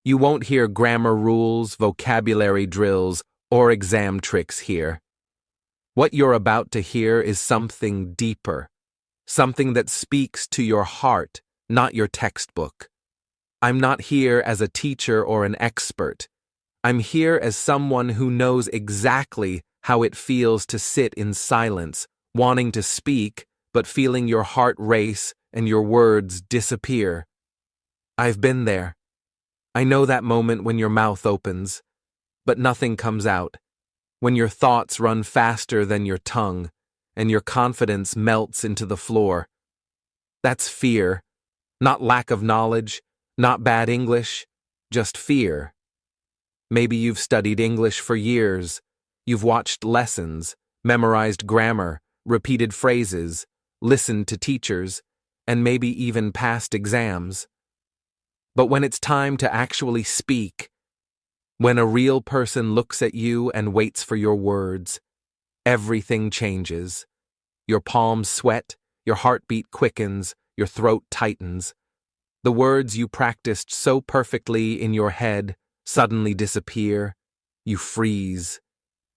You won't hear grammar rules, vocabulary drills, or exam tricks here. What you're about to hear is something deeper, something that speaks to your heart, not your textbook. I'm not here as a teacher or an expert. I'm here as someone who knows exactly how it feels to sit in silence, wanting to speak, but feeling your heart race and your words disappear. I've been there. I know that moment when your mouth opens, but nothing comes out, when your thoughts run faster than your tongue, and your confidence melts into the floor. That's fear, not lack of knowledge, not bad English, just fear. Maybe you've studied English for years. You've watched lessons, memorized grammar, repeated phrases, listened to teachers, and maybe even passed exams. But when it's time to actually speak, when a real person looks at you and waits for your words, everything changes. Your palms sweat, your heartbeat quickens, your throat tightens. The words you practiced so perfectly in your head suddenly disappear. You freeze.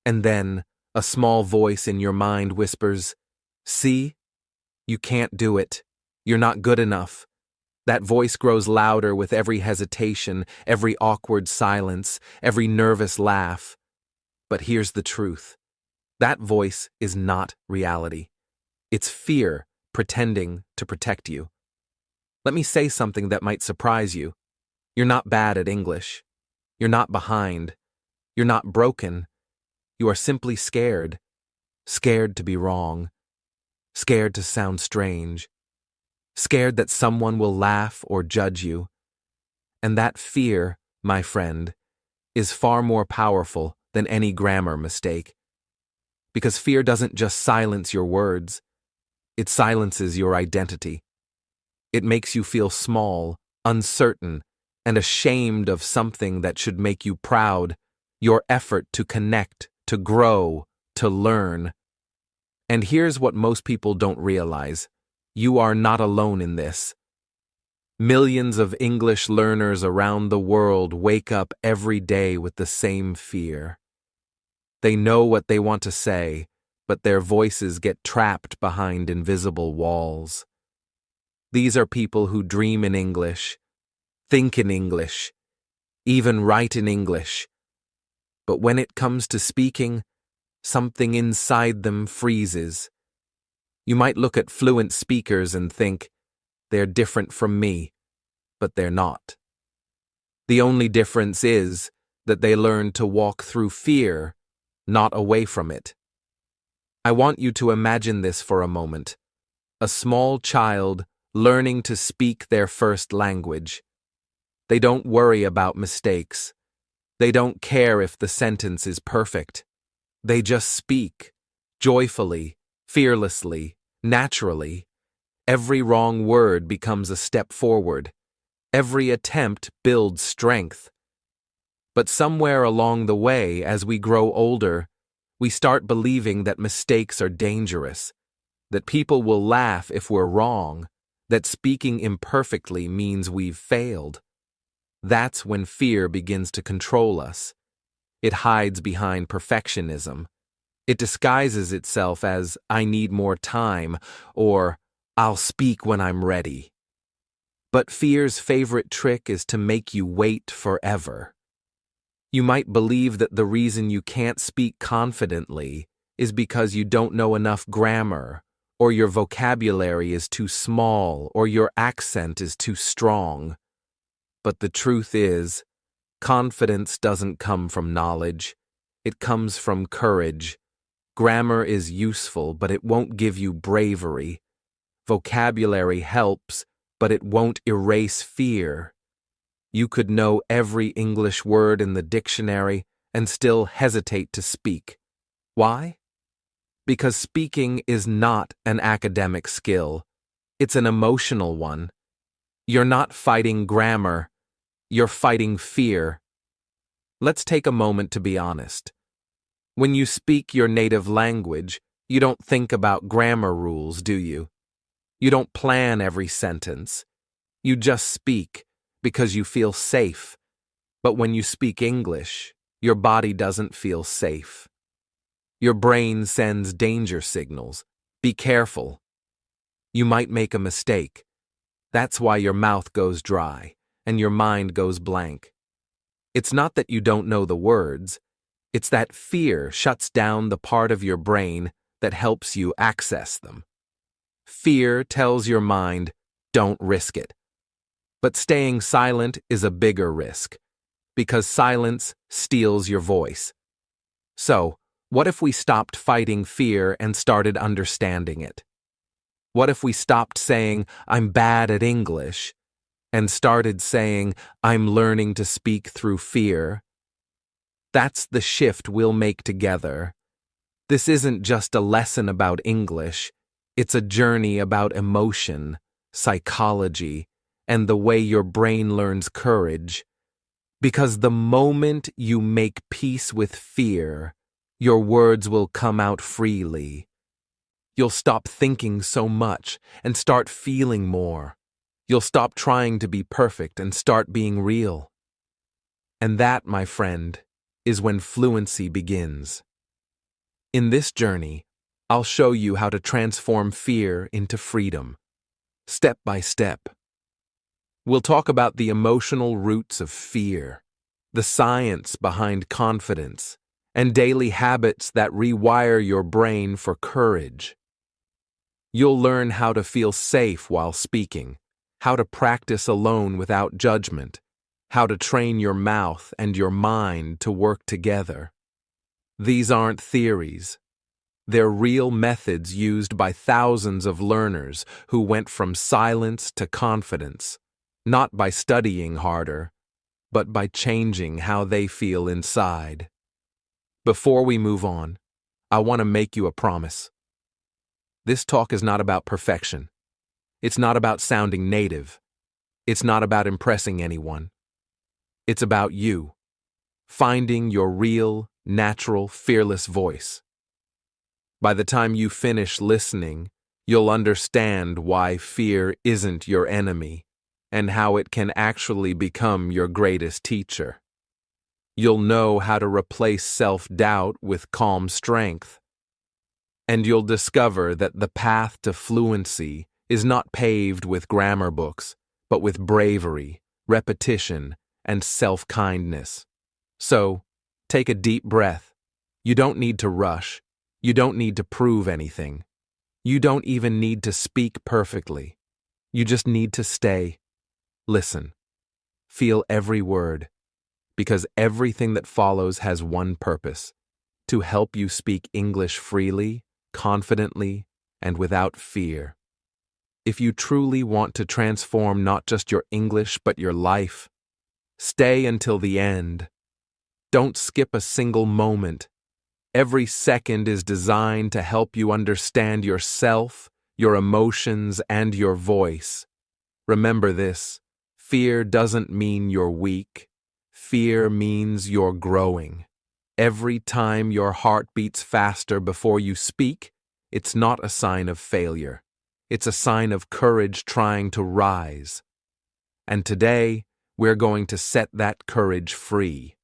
And then a small voice in your mind whispers, "See? You can't do it. You're not good enough." That voice grows louder with every hesitation, every awkward silence, every nervous laugh. But here's the truth. That voice is not reality. It's fear pretending to protect you. Let me say something that might surprise you. You're not bad at English. You're not behind. You're not broken. You are simply scared. Scared to be wrong. Scared to sound strange. Scared that someone will laugh or judge you. And that fear, my friend, is far more powerful than any grammar mistake. Because fear doesn't just silence your words, it silences your identity. It makes you feel small, uncertain, and ashamed of something that should make you proud, your effort to connect, to grow, to learn. And here's what most people don't realize. You are not alone in this. Millions of English learners around the world wake up every day with the same fear. They know what they want to say, but their voices get trapped behind invisible walls. These are people who dream in English, think in English, even write in English. But when it comes to speaking, something inside them freezes. You might look at fluent speakers and think, they're different from me, but they're not. The only difference is that they learn to walk through fear, not away from it. I want you to imagine this for a moment. A small child learning to speak their first language. They don't worry about mistakes. They don't care if the sentence is perfect. They just speak, joyfully, fearlessly, naturally. Every wrong word becomes a step forward. Every attempt builds strength. But somewhere along the way, as we grow older, we start believing that mistakes are dangerous, that people will laugh if we're wrong, that speaking imperfectly means we've failed. That's when fear begins to control us. It hides behind perfectionism. It disguises itself as, "I need more time," or "I'll speak when I'm ready." But fear's favorite trick is to make you wait forever. You might believe that the reason you can't speak confidently is because you don't know enough grammar, or your vocabulary is too small, or your accent is too strong. But the truth is, confidence doesn't come from knowledge. It comes from courage. Grammar is useful, but it won't give you bravery. Vocabulary helps, but it won't erase fear. You could know every English word in the dictionary and still hesitate to speak. Why? Because speaking is not an academic skill. It's an emotional one. You're not fighting grammar. You're fighting fear. Let's take a moment to be honest. When you speak your native language, you don't think about grammar rules, do you? You don't plan every sentence. You just speak because you feel safe, But when you speak English, your body doesn't feel safe. Your brain sends danger signals. Be careful. You might make a mistake. That's why your mouth goes dry and your mind goes blank. It's not that you don't know the words. It's that fear shuts down the part of your brain that helps you access them. Fear tells your mind, don't risk it. But staying silent is a bigger risk, because silence steals your voice. So, what if we stopped fighting fear and started understanding it? What if we stopped saying, I'm bad at English, and started saying, I'm learning to speak through fear? That's the shift we'll make together. This isn't just a lesson about English. It's a journey about emotion, psychology, and the way your brain learns courage. Because the moment you make peace with fear, your words will come out freely. You'll stop thinking so much and start feeling more. You'll stop trying to be perfect and start being real. And that, my friend, is when fluency begins. In this journey, I'll show you how to transform fear into freedom, step by step. We'll talk about the emotional roots of fear, the science behind confidence, and daily habits that rewire your brain for courage. You'll learn how to feel safe while speaking, how to practice alone without judgment, how to train your mouth and your mind to work together. These aren't theories. They're real methods used by thousands of learners who went from silence to confidence, not by studying harder, but by changing how they feel inside. Before we move on, I want to make you a promise. This talk is not about perfection. It's not about sounding native. It's not about impressing anyone. It's about you, finding your real, natural, fearless voice. By the time you finish listening, you'll understand why fear isn't your enemy and how it can actually become your greatest teacher. You'll know how to replace self-doubt with calm strength. And you'll discover that the path to fluency is not paved with grammar books, but with bravery, repetition, and self-kindness. So, take a deep breath. You don't need to rush. You don't need to prove anything. You don't even need to speak perfectly. You just need to stay. Listen. Feel every word. Because everything that follows has one purpose: to help you speak English freely, confidently, and without fear. If you truly want to transform not just your English but your life, stay until the end. Don't skip a single moment. Every second is designed to help you understand yourself, your emotions, and your voice. Remember this: fear doesn't mean you're weak. Fear means you're growing. Every time your heart beats faster before you speak, it's not a sign of failure. It's a sign of courage trying to rise. And today, we're going to set that courage free.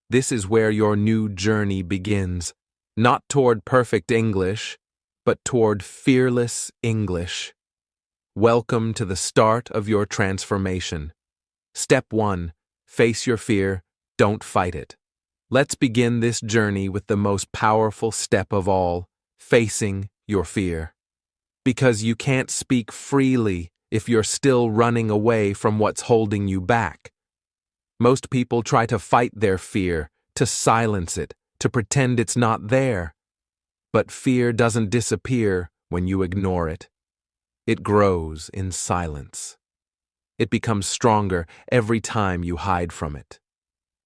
This is where your new journey begins, not toward perfect English, but toward fearless English. Welcome to the start of your transformation. Step 1. Face your fear, don't fight it. Let's begin this journey with the most powerful step of all, facing your fear. Because you can't speak freely if you're still running away from what's holding you back. Most people try to fight their fear, to silence it, to pretend it's not there. But fear doesn't disappear when you ignore it. It grows in silence. It becomes stronger every time you hide from it.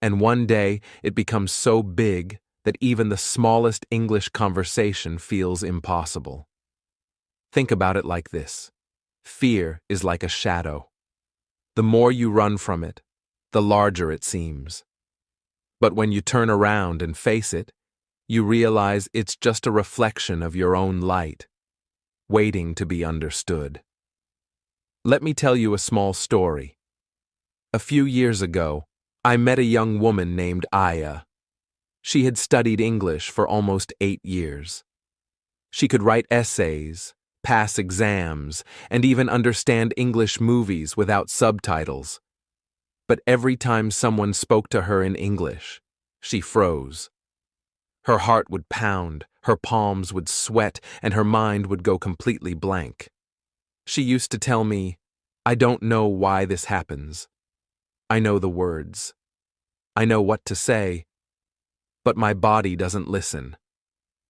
And one day, it becomes so big that even the smallest English conversation feels impossible. Think about it like this. Fear is like a shadow. The more you run from it, the larger it seems. But when you turn around and face it, you realize it's just a reflection of your own light, waiting to be understood. Let me tell you a small story. A few years ago, I met a young woman named Aya. She had studied English for almost 8 years. She could write essays, pass exams, and even understand English movies without subtitles. But every time someone spoke to her in English, she froze. Her heart would pound, her palms would sweat, and her mind would go completely blank. She used to tell me, "I don't know why this happens. I know the words. I know what to say, but my body doesn't listen."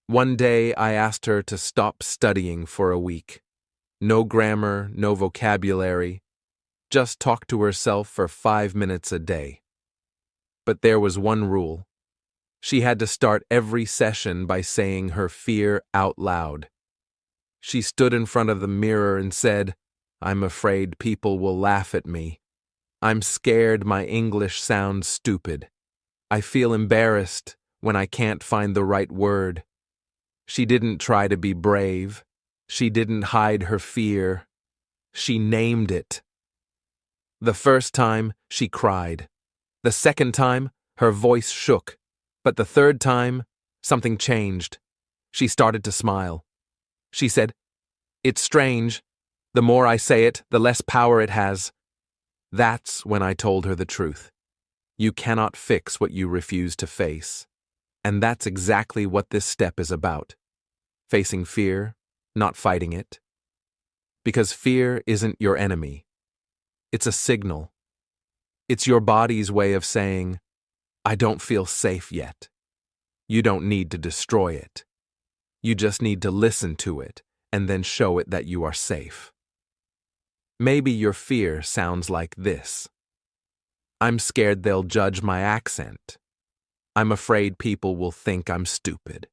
One day I asked her to stop studying for a week. No grammar, no vocabulary, just talk to herself for 5 minutes a day. But there was one rule. She had to start every session by saying her fear out loud. She stood in front of the mirror and said, "I'm afraid people will laugh at me. I'm scared my English sounds stupid. I feel embarrassed when I can't find the right word." She didn't try to be brave. She didn't hide her fear. She named it. The first time, she cried. The second time, her voice shook. But the third time, something changed. She started to smile. She said, "It's strange. The more I say it, the less power it has." That's when I told her the truth. You cannot fix what you refuse to face. And that's exactly what this step is about. Facing fear, not fighting it. Because fear isn't your enemy. It's a signal. It's your body's way of saying, "I don't feel safe yet." You don't need to destroy it. You just need to listen to it and then show it that you are safe. Maybe your fear sounds like this. I'm scared they'll judge my accent. I'm afraid people will think I'm stupid.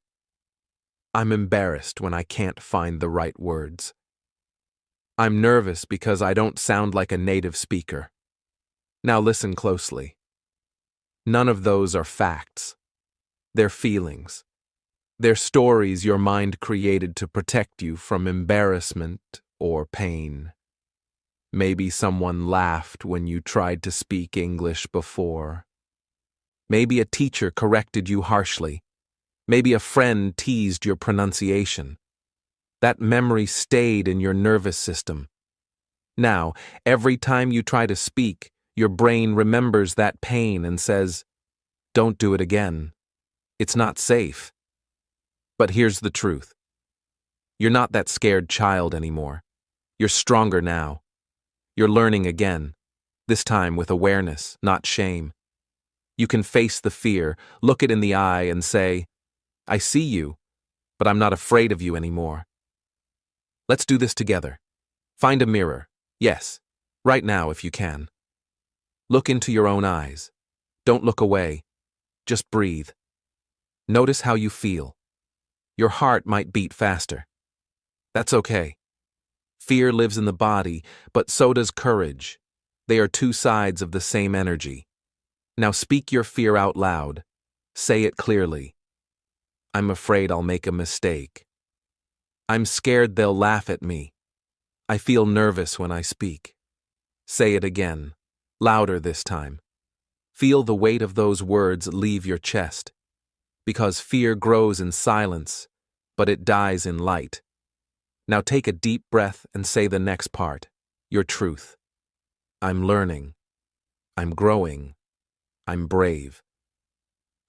I'm embarrassed when I can't find the right words. I'm nervous because I don't sound like a native speaker. Now listen closely. None of those are facts. They're feelings. They're stories your mind created to protect you from embarrassment or pain. Maybe someone laughed when you tried to speak English before. Maybe a teacher corrected you harshly. Maybe a friend teased your pronunciation. That memory stayed in your nervous system. Now, every time you try to speak, your brain remembers that pain and says, "Don't do it again. It's not safe." But here's the truth. You're not that scared child anymore. You're stronger now. You're learning again, this time with awareness, not shame. You can face the fear, look it in the eye, and say, "I see you, but I'm not afraid of you anymore." Let's do this together. Find a mirror. Yes, right now if you can. Look into your own eyes. Don't look away. Just breathe. Notice how you feel. Your heart might beat faster. That's okay. Fear lives in the body, but so does courage. They are two sides of the same energy. Now speak your fear out loud. Say it clearly. I'm afraid I'll make a mistake. I'm scared they'll laugh at me. I feel nervous when I speak. Say it again, louder this time. Feel the weight of those words leave your chest. Because fear grows in silence, but it dies in light. Now take a deep breath and say the next part, your truth. I'm learning. I'm growing. I'm brave.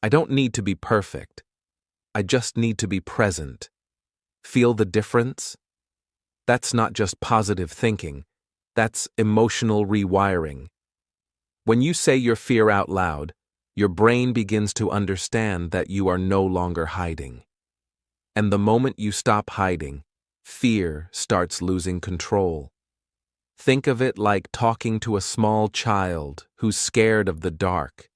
I don't need to be perfect. I just need to be present. Feel the difference? That's not just positive thinking. That's emotional rewiring. When you say your fear out loud, your brain begins to understand that you are no longer hiding. And the moment you stop hiding, fear starts losing control. Think of it like talking to a small child who's scared of the dark.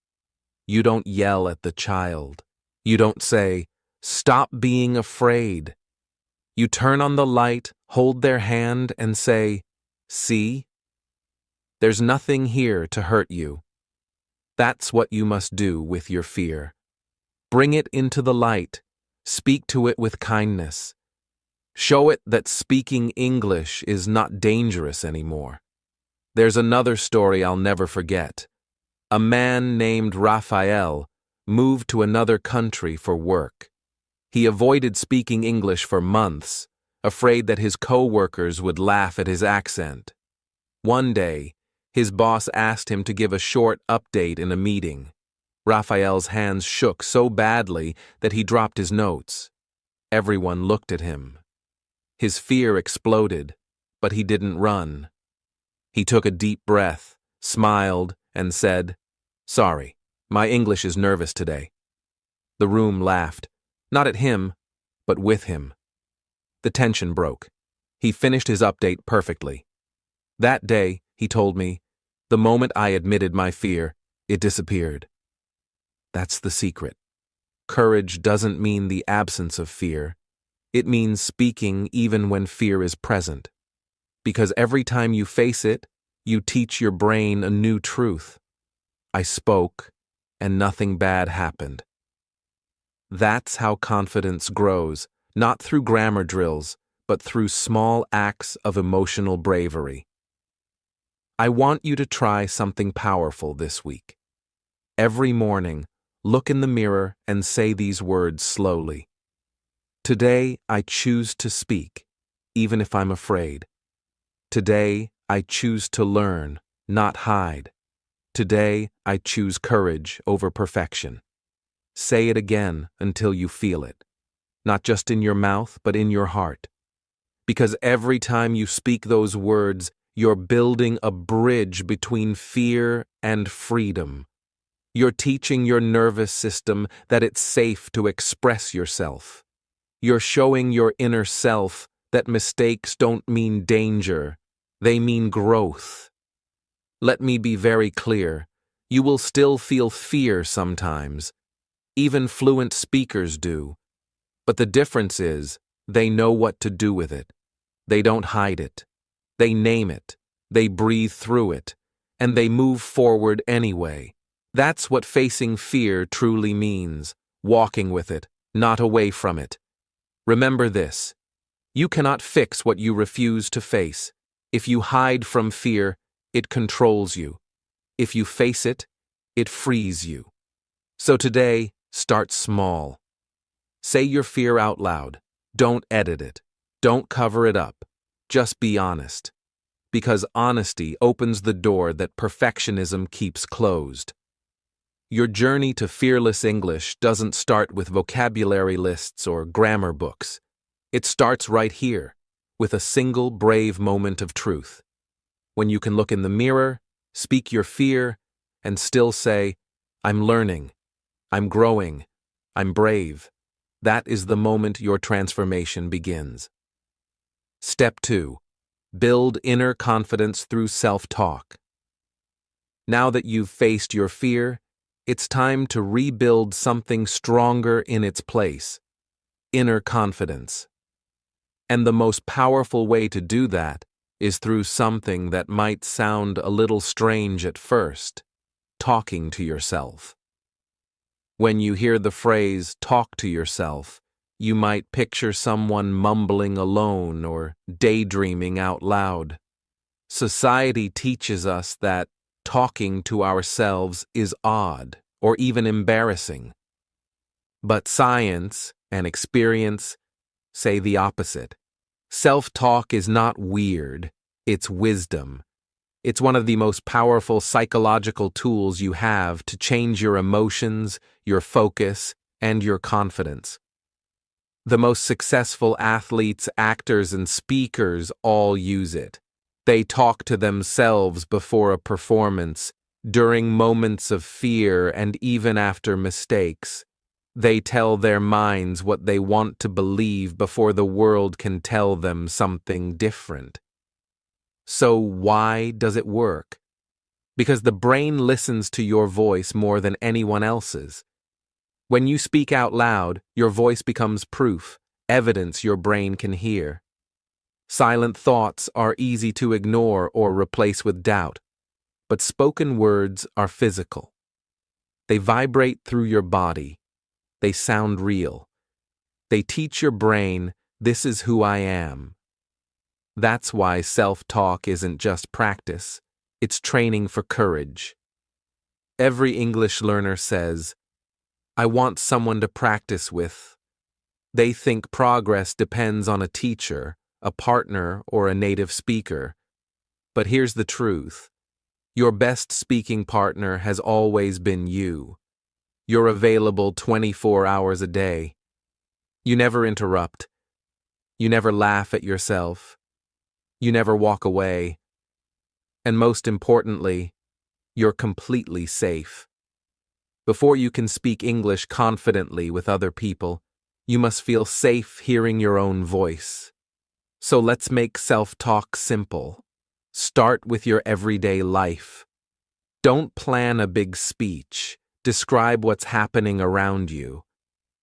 You don't yell at the child. You don't say, "Stop being afraid." You turn on the light, hold their hand, and say, "See? There's nothing here to hurt you." That's what you must do with your fear. Bring it into the light. Speak to it with kindness. Show it that speaking English is not dangerous anymore. There's another story I'll never forget. A man named Raphael moved to another country for work. He avoided speaking English for months, afraid that his co-workers would laugh at his accent. One day, his boss asked him to give a short update in a meeting. Raphael's hands shook so badly that he dropped his notes. Everyone looked at him. His fear exploded, but he didn't run. He took a deep breath, smiled, and said, "Sorry, my English is nervous today." The room laughed, not at him, but with him. The tension broke. He finished his update perfectly. That day, he told me, the moment I admitted my fear, it disappeared. That's the secret. Courage doesn't mean the absence of fear. It means speaking even when fear is present. Because every time you face it, you teach your brain a new truth. I spoke, and nothing bad happened. That's how confidence grows, not through grammar drills, but through small acts of emotional bravery. I want you to try something powerful this week. Every morning, look in the mirror and say these words slowly. Today, I choose to speak, even if I'm afraid. Today, I choose to learn, not hide. Today, I choose courage over perfection. Say it again until you feel it, not just in your mouth, but in your heart. Because every time you speak those words, you're building a bridge between fear and freedom. You're teaching your nervous system that it's safe to express yourself. You're showing your inner self that mistakes don't mean danger, they mean growth. Let me be very clear, you will still feel fear sometimes. Even fluent speakers do. But the difference is, they know what to do with it. They don't hide it. They name it. They breathe through it. And they move forward anyway. That's what facing fear truly means, walking with it, not away from it. Remember this. You cannot fix what you refuse to face. If you hide from fear, it controls you. If you face it, it frees you. So today, start small. Say your fear out loud. Don't edit it. Don't cover it up. Just be honest. Because honesty opens the door that perfectionism keeps closed. Your journey to fearless English doesn't start with vocabulary lists or grammar books. It starts right here, with a single brave moment of truth. When you can look in the mirror, speak your fear, and still say, "I'm learning, I'm growing, I'm brave." That is the moment your transformation begins. Step 2. Build inner confidence through self-talk. Now that you've faced your fear, it's time to rebuild something stronger in its place. Inner confidence. And the most powerful way to do that is through something that might sound a little strange at first: talking to yourself. When you hear the phrase, "talk to yourself," you might picture someone mumbling alone or daydreaming out loud. Society teaches us that talking to ourselves is odd or even embarrassing. But science and experience say the opposite. Self-talk is not weird, it's wisdom. It's one of the most powerful psychological tools you have to change your emotions, your focus, and your confidence. The most successful athletes, actors, and speakers all use it. They talk to themselves before a performance, during moments of fear, and even after mistakes. They tell their minds what they want to believe before the world can tell them something different. So why does it work? Because the brain listens to your voice more than anyone else's. When you speak out loud, your voice becomes proof, evidence your brain can hear. Silent thoughts are easy to ignore or replace with doubt, but spoken words are physical. They vibrate through your body. They sound real. They teach your brain, "This is who I am." That's why self-talk isn't just practice, it's training for courage. Every English learner says, I want someone to practice with. They think progress depends on a teacher, a partner, or a native speaker. But here's the truth. Your best speaking partner has always been you. You're available 24 hours a day. You never interrupt. You never laugh at yourself. You never walk away. And most importantly, you're completely safe. Before you can speak English confidently with other people, you must feel safe hearing your own voice. So let's make self-talk simple. Start with your everyday life. Don't plan a big speech. Describe what's happening around you.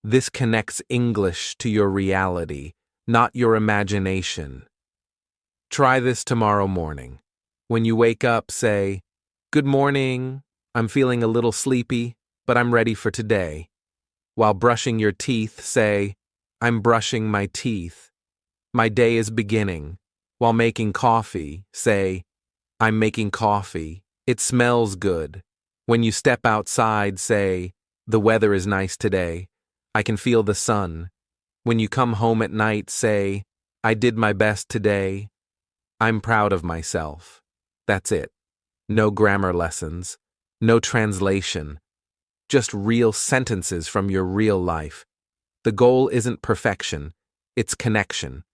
This connects English to your reality, not your imagination. Try this tomorrow morning. When you wake up, say, "Good morning. I'm feeling a little sleepy, but I'm ready for today." While brushing your teeth, say, "I'm brushing my teeth. My day is beginning." While making coffee, say, "I'm making coffee. It smells good." When you step outside, say, "The weather is nice today. I can feel the sun." When you come home at night, say, "I did my best today. I'm proud of myself." That's it. No grammar lessons, no translation, just real sentences from your real life. The goal isn't perfection, it's connection.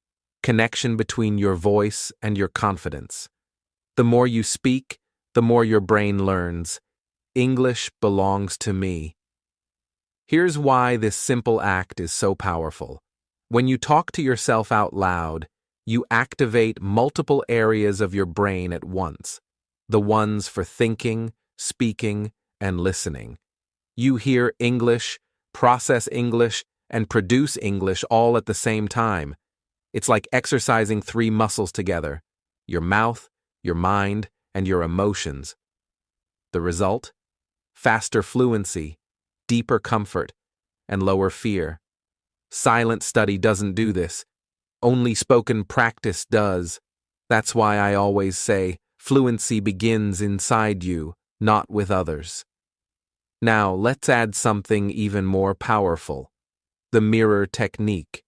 Connection between your voice and your confidence. The more you speak, the more your brain learns. English belongs to me. Here's why this simple act is so powerful. When you talk to yourself out loud, you activate multiple areas of your brain at once, the ones for thinking, speaking, and listening. You hear English, process English, and produce English all at the same time. It's like exercising 3 muscles together: your mouth, your mind, and your emotions. The result? Faster fluency, deeper comfort, and lower fear. Silent study doesn't do this. Only spoken practice does. That's why I always say, fluency begins inside you, not with others. Now, let's add something even more powerful: the mirror technique.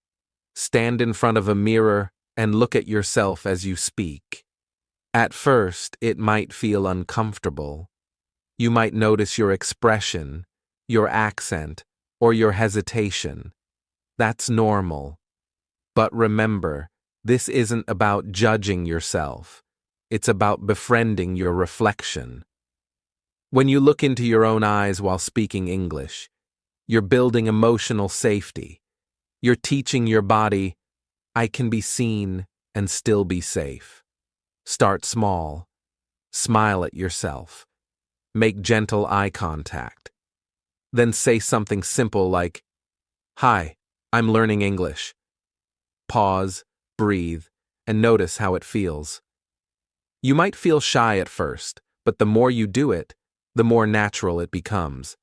Stand in front of a mirror and look at yourself as you speak. At first, it might feel uncomfortable. You might notice your expression, your accent, or your hesitation. That's normal. But remember, this isn't about judging yourself. It's about befriending your reflection. When you look into your own eyes while speaking English, you're building emotional safety. You're teaching your body, I can be seen and still be safe. Start small. Smile at yourself. Make gentle eye contact. Then say something simple like, "Hi, I'm learning English." Pause, breathe, and notice how it feels. You might feel shy at first, but the more you do it, the more natural it becomes.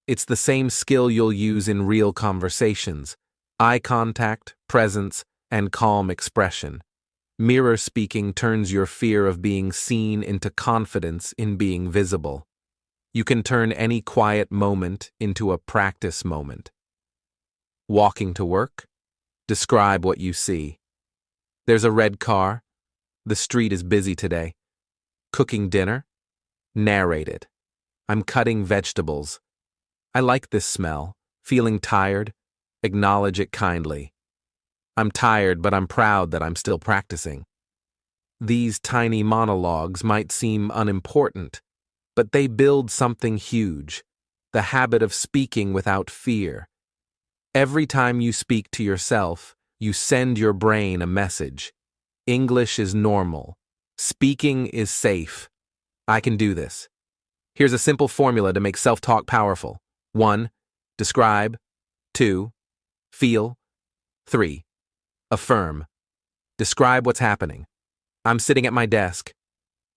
It's the same skill you'll use in real conversations: eye contact, presence, and calm expression. Mirror speaking turns your fear of being seen into confidence in being visible. You can turn any quiet moment into a practice moment. Walking to work? Describe what you see. There's a red car. The street is busy today. Cooking dinner? Narrate it. I'm cutting vegetables. I like this smell. Feeling tired? Acknowledge it kindly. I'm tired, but I'm proud that I'm still practicing. These tiny monologues might seem unimportant, but they build something huge: the habit of speaking without fear. Every time you speak to yourself, you send your brain a message. English is normal. Speaking is safe. I can do this. Here's a simple formula to make self-talk powerful. 1. Describe. 2. Feel. 3. Affirm. Describe what's happening. I'm sitting at my desk.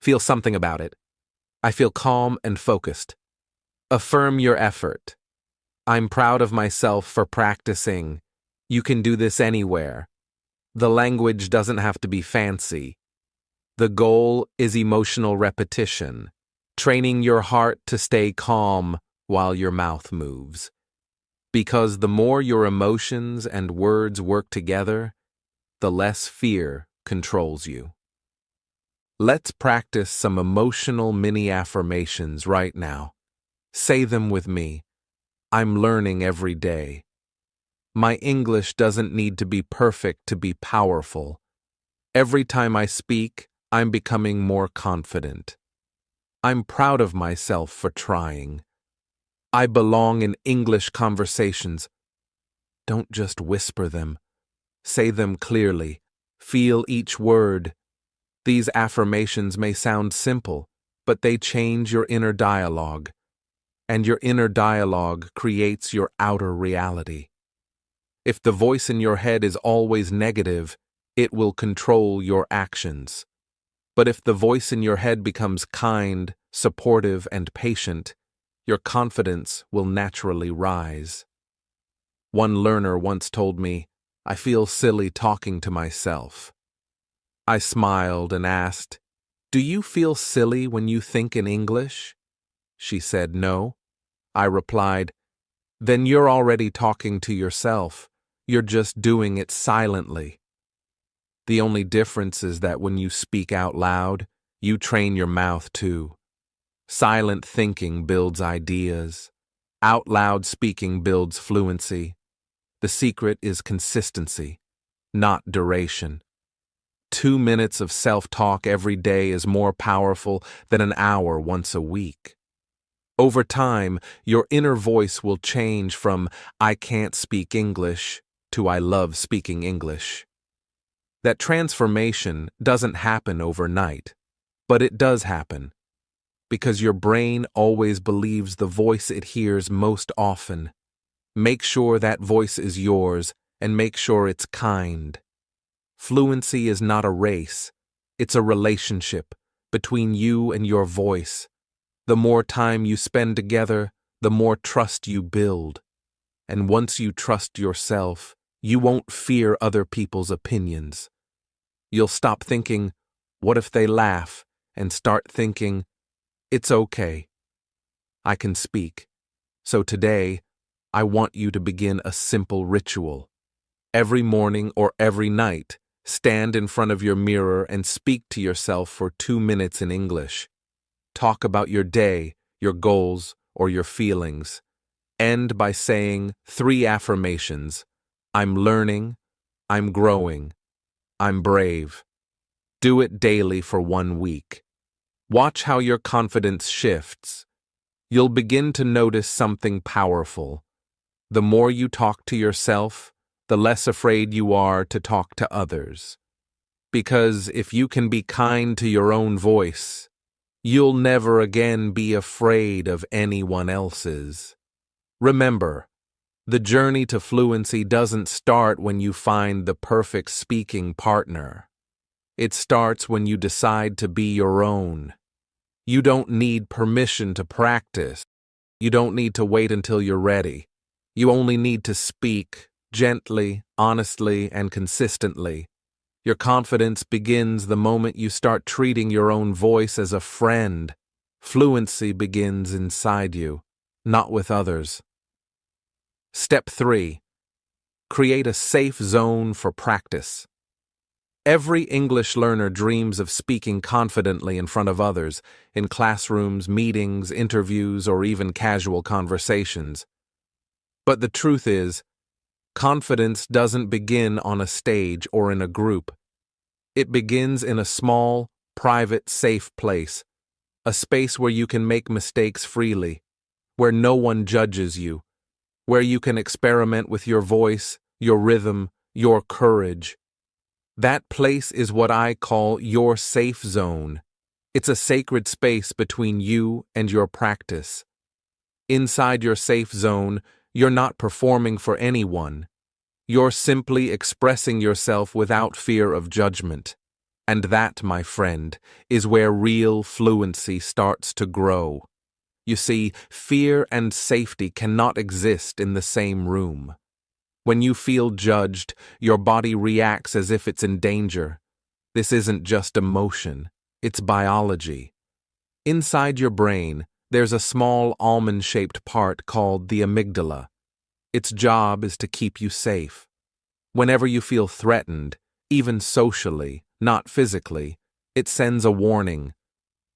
Feel something about it. I feel calm and focused. Affirm your effort. I'm proud of myself for practicing. You can do this anywhere. The language doesn't have to be fancy. The goal is emotional repetition. training your heart to stay calm while your mouth moves. Because the more your emotions and words work together, the less fear controls you. Let's practice some emotional mini affirmations right now. Say them with me. I'm learning every day. My English doesn't need to be perfect to be powerful. Every time I speak, I'm becoming more confident. I'm proud of myself for trying. I belong in English conversations. Don't just whisper them. Say them clearly. Feel each word. These affirmations may sound simple, but they change your inner dialogue. And your inner dialogue creates your outer reality. If the voice in your head is always negative, it will control your actions. But if the voice in your head becomes kind, supportive, and patient, your confidence will naturally rise. One learner once told me, "I feel silly talking to myself." I smiled and asked, "Do you feel silly when you think in English?" She said, "No." I replied, "Then you're already talking to yourself. You're just doing it silently." The only difference is that when you speak out loud, you train your mouth too. Silent thinking builds ideas. Out loud speaking builds fluency. The secret is consistency, not duration. 2 minutes of self-talk every day is more powerful than an hour once a week. Over time, your inner voice will change from "I can't speak English" to "I love speaking English." That transformation doesn't happen overnight, but it does happen, because your brain always believes the voice it hears most often. Make sure that voice is yours, and make sure it's kind. Fluency is not a race, it's a relationship between you and your voice. The more time you spend together, the more trust you build. And once you trust yourself, you won't fear other people's opinions. You'll stop thinking, "What if they laugh?" and start thinking, "It's okay. I can speak." So today, I want you to begin a simple ritual. Every morning or every night, stand in front of your mirror and speak to yourself for 2 minutes in English. Talk about your day, your goals, or your feelings. End by saying 3 affirmations. I'm learning, I'm growing, I'm brave. Do it daily for 1 week. Watch how your confidence shifts. You'll begin to notice something powerful. The more you talk to yourself, the less afraid you are to talk to others. Because if you can be kind to your own voice, you'll never again be afraid of anyone else's. Remember, the journey to fluency doesn't start when you find the perfect speaking partner. It starts when you decide to be your own. You don't need permission to practice. You don't need to wait until you're ready. You only need to speak gently, honestly, and consistently. Your confidence begins the moment you start treating your own voice as a friend. Fluency begins inside you, not with others. Step 3. Create a safe zone for practice. Every English learner dreams of speaking confidently in front of others, in classrooms, meetings, interviews, or even casual conversations. But the truth is, confidence doesn't begin on a stage or in a group. It begins in a small, private, safe place, a space where you can make mistakes freely, where no one judges you, where you can experiment with your voice, your rhythm, your courage. That place is what I call your safe zone. It's a sacred space between you and your practice. Inside your safe zone, you're not performing for anyone. You're simply expressing yourself without fear of judgment. And that, my friend, is where real fluency starts to grow. You see, fear and safety cannot exist in the same room. When you feel judged, your body reacts as if it's in danger. This isn't just emotion, it's biology. Inside your brain, there's a small almond-shaped part called the amygdala. Its job is to keep you safe. Whenever you feel threatened, even socially, not physically, it sends a warning.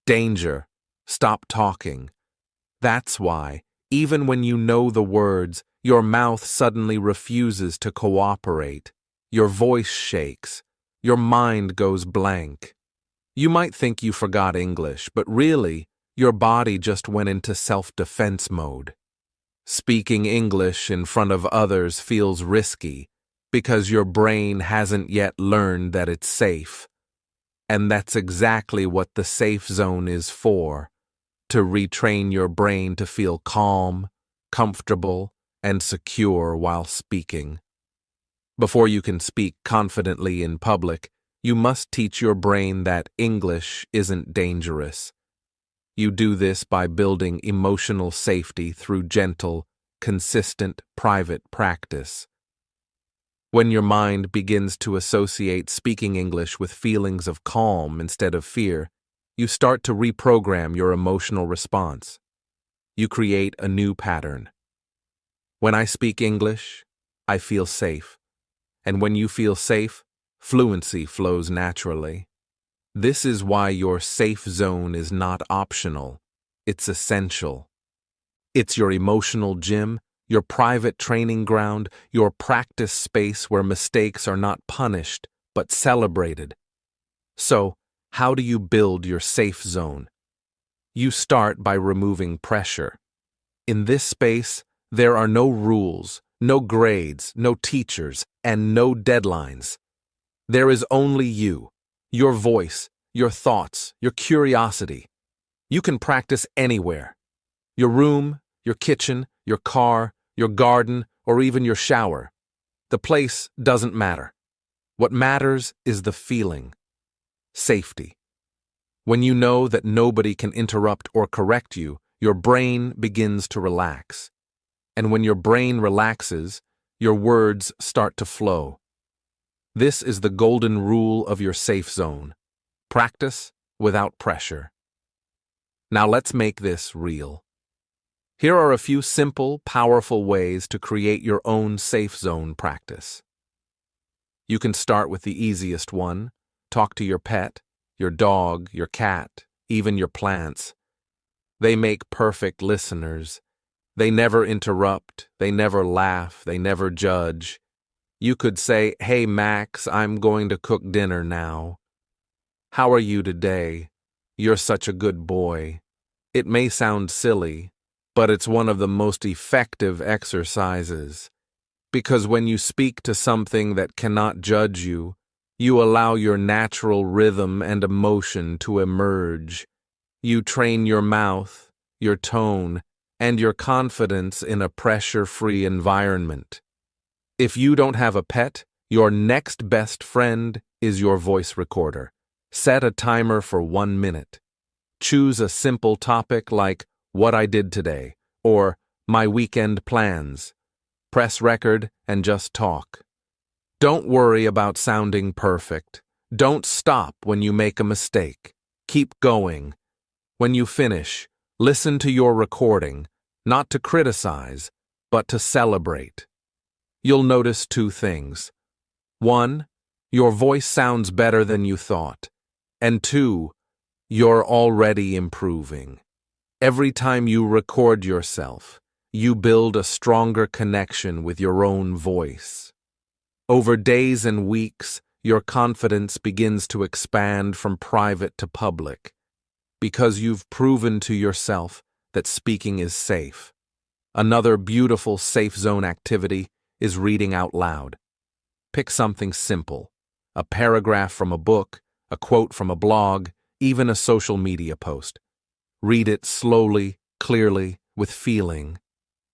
Danger. Stop talking. That's why, even when you know the words, your mouth suddenly refuses to cooperate. Your voice shakes. Your mind goes blank. You might think you forgot English, but really, your body just went into self-defense mode. Speaking English in front of others feels risky because your brain hasn't yet learned that it's safe. And that's exactly what the safe zone is for, to retrain your brain to feel calm, comfortable, and secure while speaking. Before you can speak confidently in public, you must teach your brain that English isn't dangerous. You do this by building emotional safety through gentle, consistent, private practice. When your mind begins to associate speaking English with feelings of calm instead of fear, you start to reprogram your emotional response. You create a new pattern. When I speak English, I feel safe. And when you feel safe, fluency flows naturally. This is why your safe zone is not optional. It's essential. It's your emotional gym, your private training ground, your practice space where mistakes are not punished, but celebrated. So, how do you build your safe zone? You start by removing pressure. In this space, there are no rules, no grades, no teachers, and no deadlines. There is only you, your voice, your thoughts, your curiosity. You can practice anywhere. Your room, your kitchen, your car, your garden, or even your shower. The place doesn't matter. What matters is the feeling. Safety. When you know that nobody can interrupt or correct you, your brain begins to relax. And when your brain relaxes, your words start to flow. This is the golden rule of your safe zone. Practice without pressure. Now let's make this real. Here are a few simple, powerful ways to create your own safe zone practice. You can start with the easiest one. Talk to your pet, your dog, your cat, even your plants. They make perfect listeners. They never interrupt, they never laugh, they never judge. You could say, "Hey Max, I'm going to cook dinner now. How are you today? You're such a good boy." It may sound silly, but it's one of the most effective exercises. Because when you speak to something that cannot judge you, you allow your natural rhythm and emotion to emerge. You train your mouth, your tone, and your confidence in a pressure-free environment. If you don't have a pet, your next best friend is your voice recorder. Set a timer for 1 minute. Choose a simple topic like what I did today or my weekend plans. Press record and just talk. Don't worry about sounding perfect. Don't stop when you make a mistake. Keep going. When you finish, listen to your recording, not to criticize, but to celebrate. You'll notice 2 things. 1, your voice sounds better than you thought. And 2, you're already improving. Every time you record yourself, you build a stronger connection with your own voice. Over days and weeks, your confidence begins to expand from private to public, because you've proven to yourself that speaking is safe. Another beautiful safe zone activity is reading out loud. Pick something simple, a paragraph from a book, a quote from a blog, even a social media post. Read it slowly, clearly, with feeling.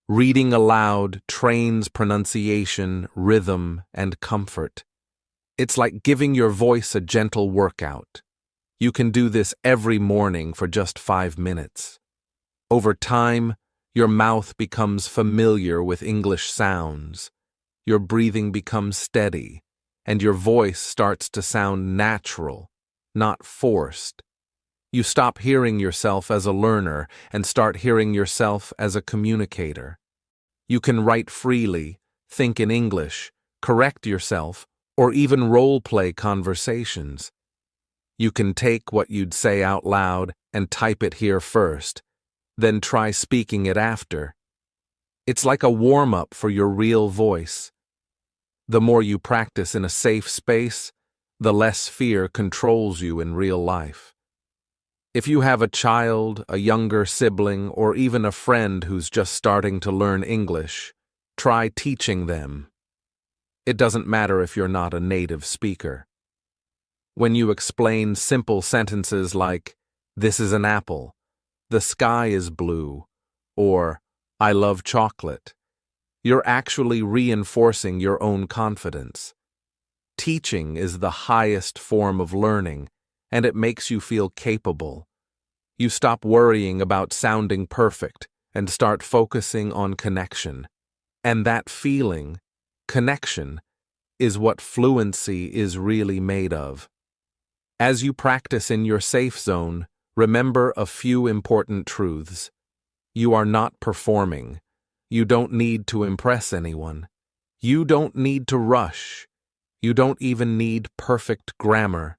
Reading aloud trains pronunciation, rhythm, and comfort. It's like giving your voice a gentle workout. You can do this every morning for just 5 minutes. Over time, your mouth becomes familiar with English sounds. Your breathing becomes steady, and your voice starts to sound natural, not forced. You stop hearing yourself as a learner and start hearing yourself as a communicator. You can write freely, think in English, correct yourself, or even role-play conversations. You can take what you'd say out loud and type it here first, then try speaking it after. It's like a warm-up for your real voice. The more you practice in a safe space, the less fear controls you in real life. If you have a child, a younger sibling, or even a friend who's just starting to learn English, try teaching them. It doesn't matter if you're not a native speaker. When you explain simple sentences like, "This is an apple," "The sky is blue," or "I love chocolate," you're actually reinforcing your own confidence. Teaching is the highest form of learning, and it makes you feel capable. You stop worrying about sounding perfect and start focusing on connection. And that feeling, connection, is what fluency is really made of. As you practice in your safe zone, remember a few important truths. You are not performing. You don't need to impress anyone. You don't need to rush. You don't even need perfect grammar.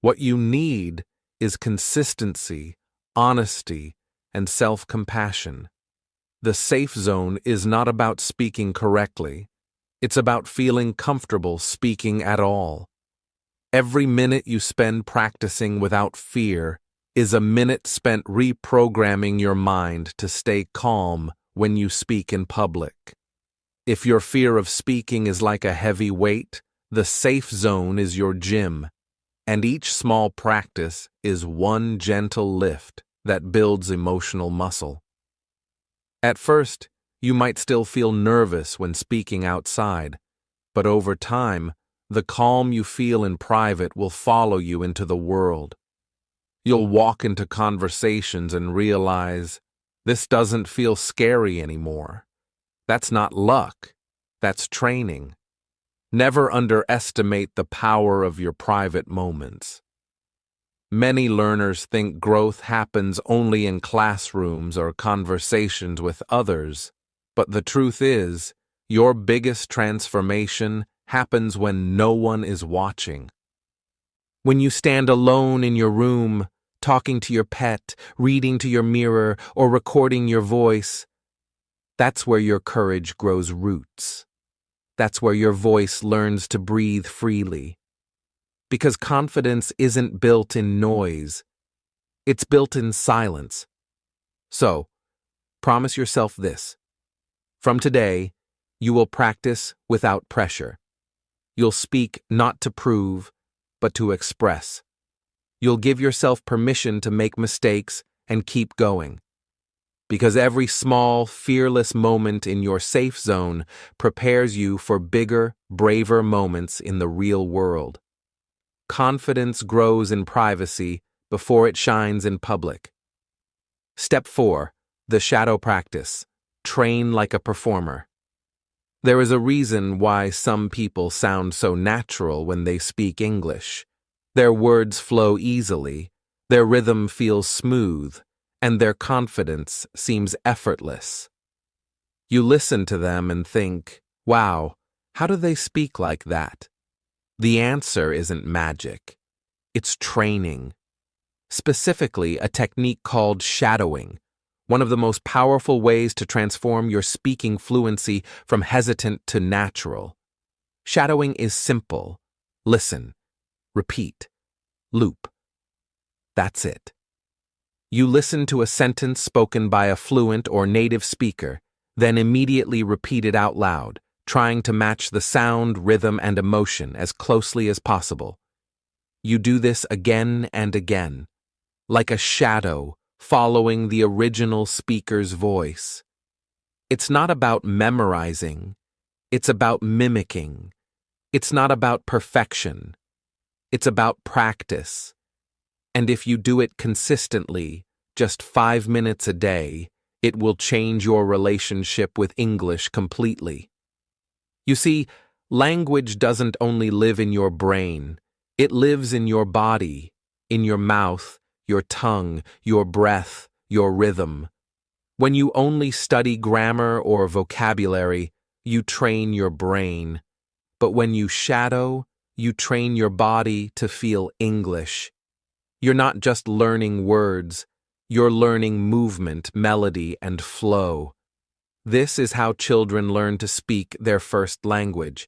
What you need is consistency, honesty, and self-compassion. The safe zone is not about speaking correctly. It's about feeling comfortable speaking at all. Every minute you spend practicing without fear is a minute spent reprogramming your mind to stay calm when you speak in public. If your fear of speaking is like a heavy weight, the safe zone is your gym, and each small practice is one gentle lift that builds emotional muscle. At first, you might still feel nervous when speaking outside, but over time, the calm you feel in private will follow you into the world. You'll walk into conversations and realize, this doesn't feel scary anymore. That's not luck, that's training. Never underestimate the power of your private moments. Many learners think growth happens only in classrooms or conversations with others, but the truth is, your biggest transformation happens when no one is watching. When you stand alone in your room, talking to your pet, reading to your mirror, or recording your voice, that's where your courage grows roots. That's where your voice learns to breathe freely. Because confidence isn't built in noise, it's built in silence. So, promise yourself this. From today, you will practice without pressure. You'll speak not to prove, but to express. You'll give yourself permission to make mistakes and keep going. Because every small, fearless moment in your safe zone prepares you for bigger, braver moments in the real world. Confidence grows in privacy before it shines in public. Step 4. The shadow practice. Train like a performer. There is a reason why some people sound so natural when they speak English. Their words flow easily, their rhythm feels smooth, and their confidence seems effortless. You listen to them and think, wow, how do they speak like that? The answer isn't magic. It's training. Specifically, a technique called shadowing, one of the most powerful ways to transform your speaking fluency from hesitant to natural. Shadowing is simple. Listen, repeat, loop. That's it. You listen to a sentence spoken by a fluent or native speaker, then immediately repeat it out loud, trying to match the sound, rhythm, and emotion as closely as possible. You do this again and again, like a shadow following the original speaker's voice. It's not about memorizing, it's about mimicking. It's not about perfection, it's about practice. And if you do it consistently, just 5 minutes a day, it will change your relationship with English completely. You see, language doesn't only live in your brain, it lives in your body, in your mouth, your tongue, your breath, your rhythm. When you only study grammar or vocabulary, you train your brain. But when you shadow, you train your body to feel English. You're not just learning words, you're learning movement, melody, and flow. This is how children learn to speak their first language,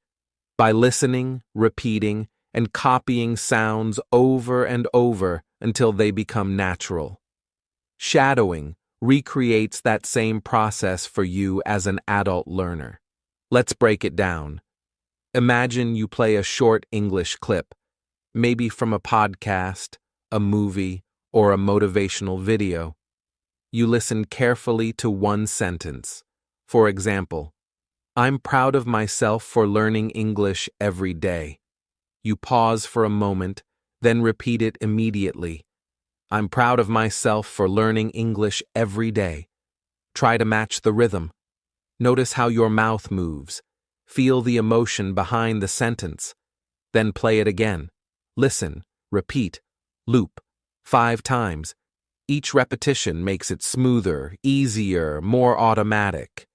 by listening, repeating, and copying sounds over and over until they become natural. Shadowing recreates that same process for you as an adult learner. Let's break it down. Imagine you play a short English clip, maybe from a podcast, a movie, or a motivational video. You listen carefully to one sentence. For example, "I'm proud of myself for learning English every day." You pause for a moment, then repeat it immediately. "I'm proud of myself for learning English every day." Try to match the rhythm. Notice how your mouth moves. Feel the emotion behind the sentence. Then play it again. Listen, repeat, loop, 5 times. Each repetition makes it smoother, easier, more automatic.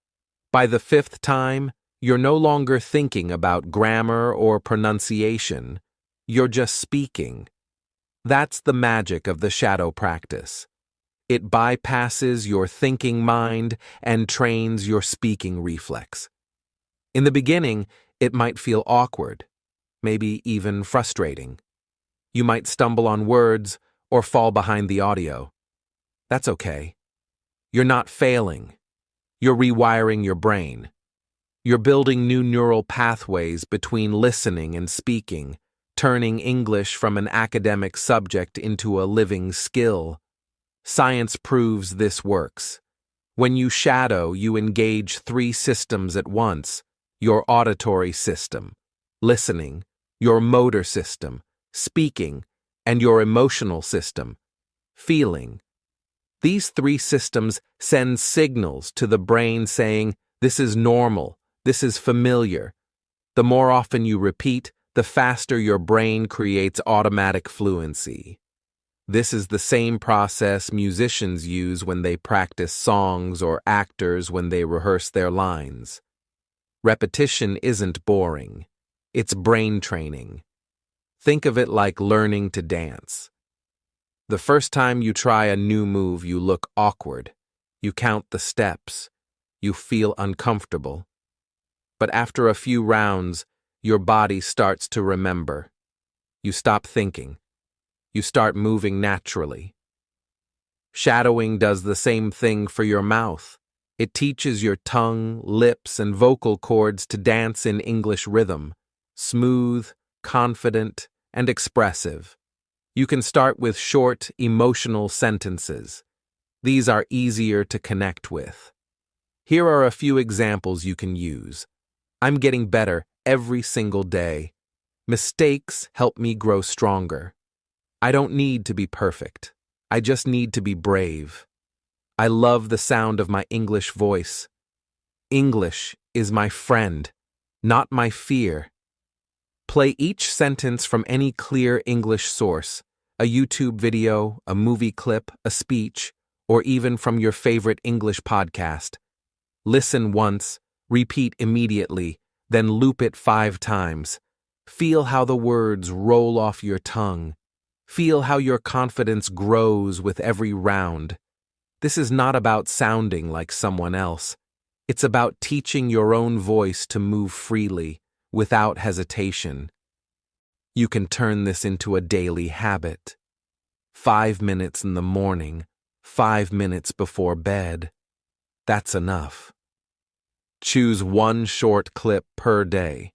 By the 5th time, you're no longer thinking about grammar or pronunciation. You're just speaking. That's the magic of the shadow practice. It bypasses your thinking mind and trains your speaking reflex. In the beginning, it might feel awkward, maybe even frustrating. You might stumble on words or fall behind the audio. That's okay. You're not failing. You're rewiring your brain. You're building new neural pathways between listening and speaking, turning English from an academic subject into a living skill. Science proves this works. When you shadow, you engage 3 systems at once: your auditory system, listening, your motor system, speaking, and your emotional system, feeling. These 3 systems send signals to the brain saying, "This is normal, this is familiar." The more often you repeat, the faster your brain creates automatic fluency. This is the same process musicians use when they practice songs or actors when they rehearse their lines. Repetition isn't boring. It's brain training. Think of it like learning to dance. The first time you try a new move, you look awkward. You count the steps. You feel uncomfortable. But after a few rounds, your body starts to remember. You stop thinking. You start moving naturally. Shadowing does the same thing for your mouth. It teaches your tongue, lips, and vocal cords to dance in English rhythm, smooth, confident, and expressive. You can start with short, emotional sentences. These are easier to connect with. Here are a few examples you can use. "I'm getting better every single day. Mistakes help me grow stronger. I don't need to be perfect. I just need to be brave. I love the sound of my English voice. English is my friend, not my fear." Play each sentence from any clear English source, a YouTube video, a movie clip, a speech, or even from your favorite English podcast. Listen once, repeat immediately, then loop it 5 times. Feel how the words roll off your tongue. Feel how your confidence grows with every round. This is not about sounding like someone else. It's about teaching your own voice to move freely, without hesitation. You can turn this into a daily habit. 5 minutes in the morning, 5 minutes before bed. That's enough. Choose one short clip per day,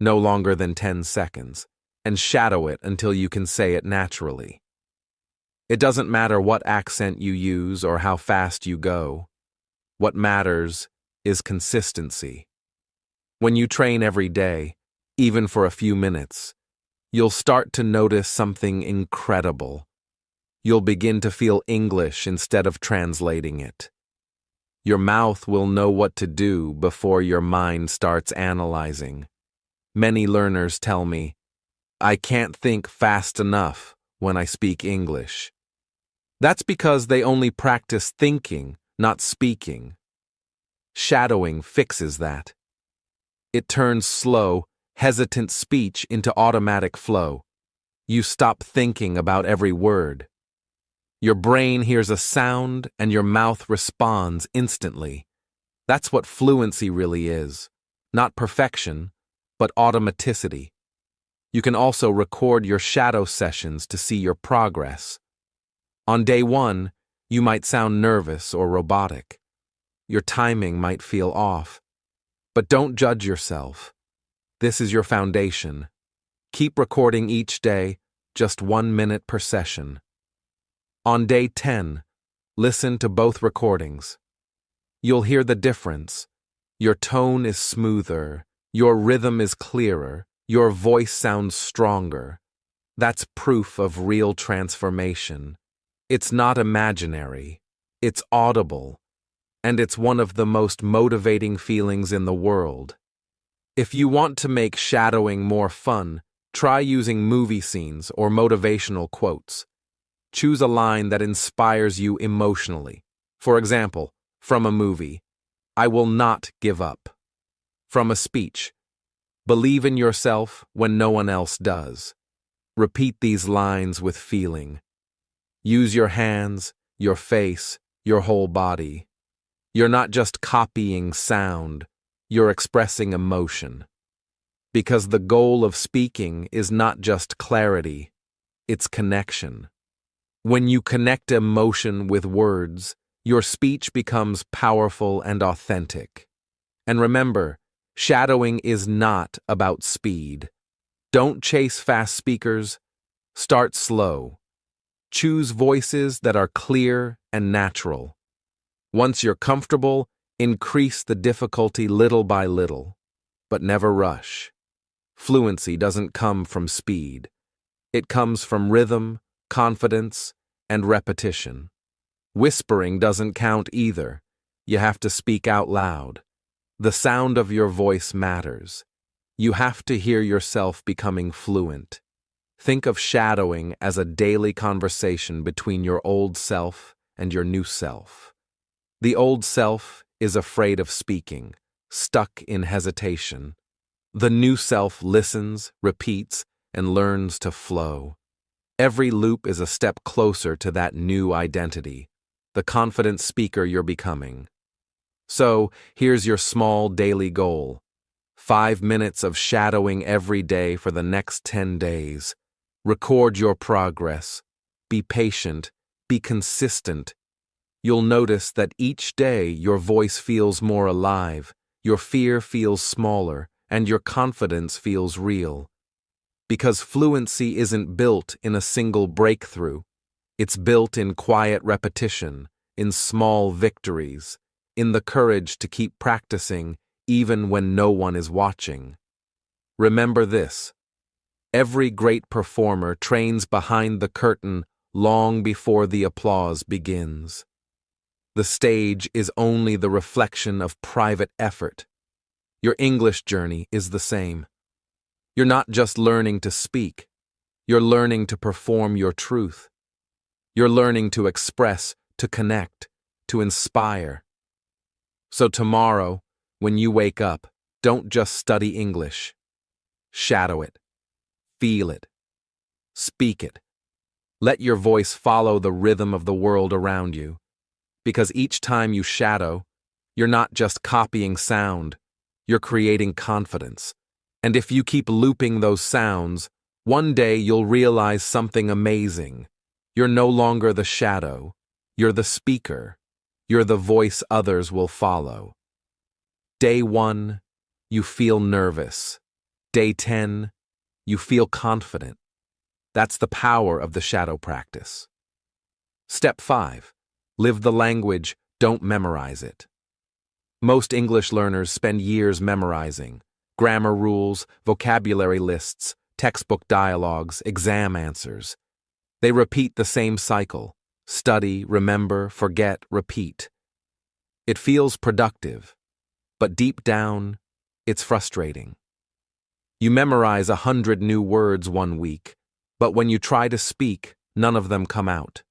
no longer than 10 seconds, and shadow it until you can say it naturally. It doesn't matter what accent you use or how fast you go. What matters is consistency. When you train every day, even for a few minutes, you'll start to notice something incredible. You'll begin to feel English instead of translating it. Your mouth will know what to do before your mind starts analyzing. Many learners tell me, "I can't think fast enough when I speak English." That's because they only practice thinking, not speaking. Shadowing fixes that. It turns slow, hesitant speech into automatic flow. You stop thinking about every word. Your brain hears a sound and your mouth responds instantly. That's what fluency really is. Not perfection, but automaticity. You can also record your shadow sessions to see your progress. On day 1, you might sound nervous or robotic. Your timing might feel off. But don't judge yourself. This is your foundation. Keep recording each day, just 1 minute per session. On day 10, listen to both recordings. You'll hear the difference. Your tone is smoother, your rhythm is clearer, your voice sounds stronger. That's proof of real transformation. It's not imaginary, it's audible, and it's one of the most motivating feelings in the world. If you want to make shadowing more fun, try using movie scenes or motivational quotes. Choose a line that inspires you emotionally. For example, from a movie, "I will not give up." From a speech, "Believe in yourself when no one else does." Repeat these lines with feeling. Use your hands, your face, your whole body. You're not just copying sound, you're expressing emotion. Because the goal of speaking is not just clarity, it's connection. When you connect emotion with words, your speech becomes powerful and authentic. And remember, shadowing is not about speed. Don't chase fast speakers. Start slow. Choose voices that are clear and natural. Once you're comfortable, increase the difficulty little by little, but never rush. Fluency doesn't come from speed. It comes from rhythm, confidence, and repetition. Whispering doesn't count either. You have to speak out loud. The sound of your voice matters. You have to hear yourself becoming fluent. Think of shadowing as a daily conversation between your old self and your new self. The old self is afraid of speaking, stuck in hesitation. The new self listens, repeats, and learns to flow. Every loop is a step closer to that new identity, the confident speaker you're becoming. So, here's your small daily goal. 5 minutes of shadowing every day for the next 10 days. Record your progress. Be patient. Be consistent. You'll notice that each day your voice feels more alive, your fear feels smaller, and your confidence feels real. Because fluency isn't built in a single breakthrough. It's built in quiet repetition, in small victories, in the courage to keep practicing even when no one is watching. Remember this: every great performer trains behind the curtain long before the applause begins. The stage is only the reflection of private effort. Your English journey is the same. You're not just learning to speak. You're learning to perform your truth. You're learning to express, to connect, to inspire. So tomorrow, when you wake up, don't just study English. Shadow it. Feel it. Speak it. Let your voice follow the rhythm of the world around you. Because each time you shadow, you're not just copying sound, you're creating confidence. And if you keep looping those sounds, one day you'll realize something amazing. You're no longer the shadow. You're the speaker. You're the voice others will follow. Day 1, you feel nervous. Day 10, you feel confident. That's the power of the shadow practice. Step 5, live the language, don't memorize it. Most English learners spend years memorizing grammar rules, vocabulary lists, textbook dialogues, exam answers. They repeat the same cycle: study, remember, forget, repeat. It feels productive, but deep down, it's frustrating. You memorize 100 new words one week, but when you try to speak, none of them come out.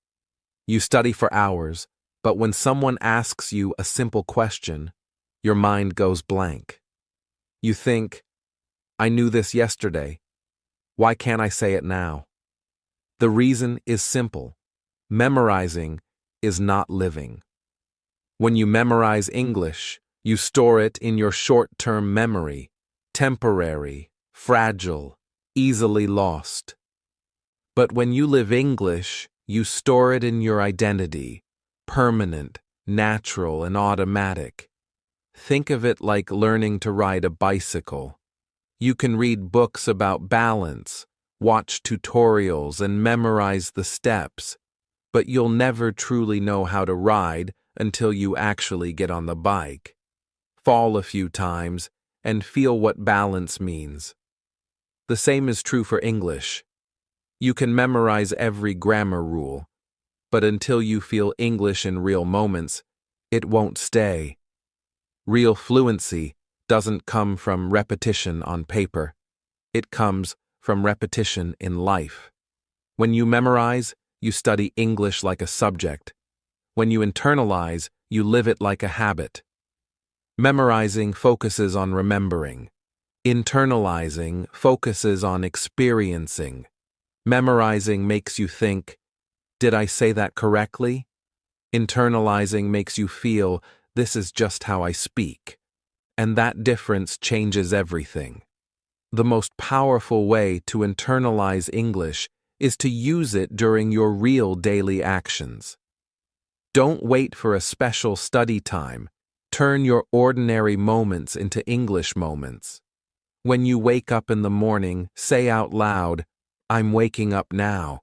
You study for hours, but when someone asks you a simple question, your mind goes blank. You think, I knew this yesterday. Why can't I say it now? The reason is simple. Memorizing is not living. When you memorize English, you store it in your short-term memory, temporary, fragile, easily lost. But when you live English, you store it in your identity, permanent, natural, and automatic. Think of it like learning to ride a bicycle. You can read books about balance, watch tutorials, and memorize the steps, but you'll never truly know how to ride until you actually get on the bike, fall a few times, and feel what balance means. The same is true for English. You can memorize every grammar rule, but until you feel English in real moments, it won't stay. Real fluency doesn't come from repetition on paper. It comes from repetition in life. When you memorize, you study English like a subject. When you internalize, you live it like a habit. Memorizing focuses on remembering. Internalizing focuses on experiencing. Memorizing makes you think, did I say that correctly? Internalizing makes you feel, this is just how I speak. And that difference changes everything. The most powerful way to internalize English is to use it during your real daily actions. Don't wait for a special study time. Turn your ordinary moments into English moments. When you wake up in the morning, say out loud, I'm waking up now.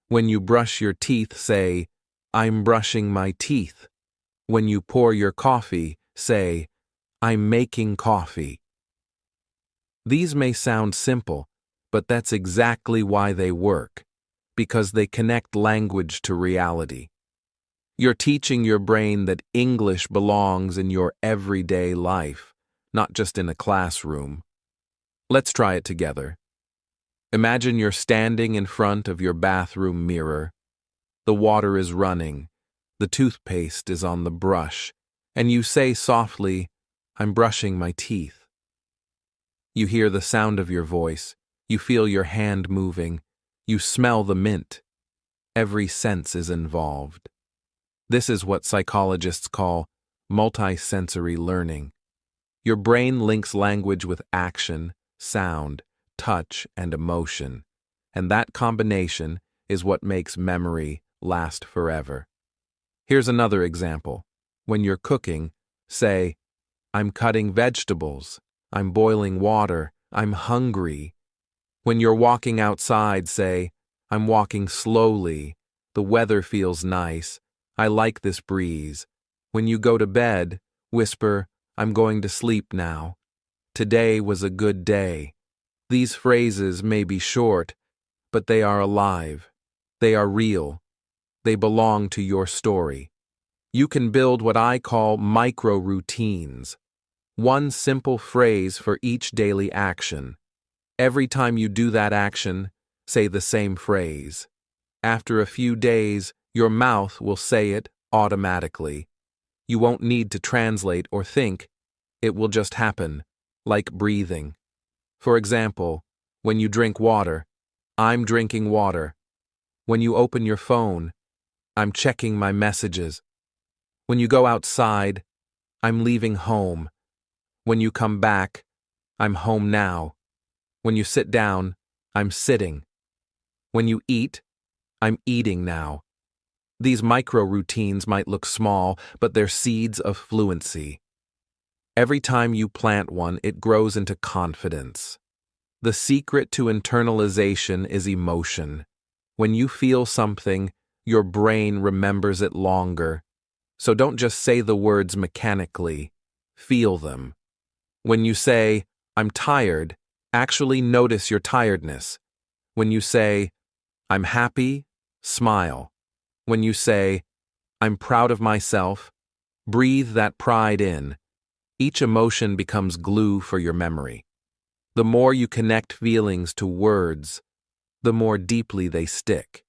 When you brush your teeth, say, I'm brushing my teeth. When you pour your coffee, say, I'm making coffee. These may sound simple, but that's exactly why they work, because they connect language to reality. You're teaching your brain that English belongs in your everyday life, not just in a classroom. Let's try it together. Imagine you're standing in front of your bathroom mirror. The water is running, the toothpaste is on the brush, and you say softly, I'm brushing my teeth. You hear the sound of your voice, you feel your hand moving, you smell the mint. Every sense is involved. This is what psychologists call multisensory learning. Your brain links language with action, sound, touch, and emotion, and that combination is what makes memory last forever. Here's another example. When you're cooking, say, I'm cutting vegetables, I'm boiling water, I'm hungry. When you're walking outside, say, I'm walking slowly, the weather feels nice, I like this breeze. When you go to bed, whisper, I'm going to sleep now. Today was a good day. These phrases may be short, but they are alive. They are real. They belong to your story. You can build what I call micro-routines. One simple phrase for each daily action. Every time you do that action, say the same phrase. After a few days, your mouth will say it automatically. You won't need to translate or think. It will just happen, like breathing. For example, when you drink water, I'm drinking water. When you open your phone, I'm checking my messages. When you go outside, I'm leaving home. When you come back, I'm home now. When you sit down, I'm sitting. When you eat, I'm eating now. These micro-routines might look small, but they're seeds of fluency. Every time you plant one, it grows into confidence. The secret to internalization is emotion. When you feel something, your brain remembers it longer. So don't just say the words mechanically. Feel them. When you say, I'm tired, actually notice your tiredness. When you say, I'm happy, smile. When you say, I'm proud of myself, breathe that pride in. Each emotion becomes glue for your memory. The more you connect feelings to words, the more deeply they stick.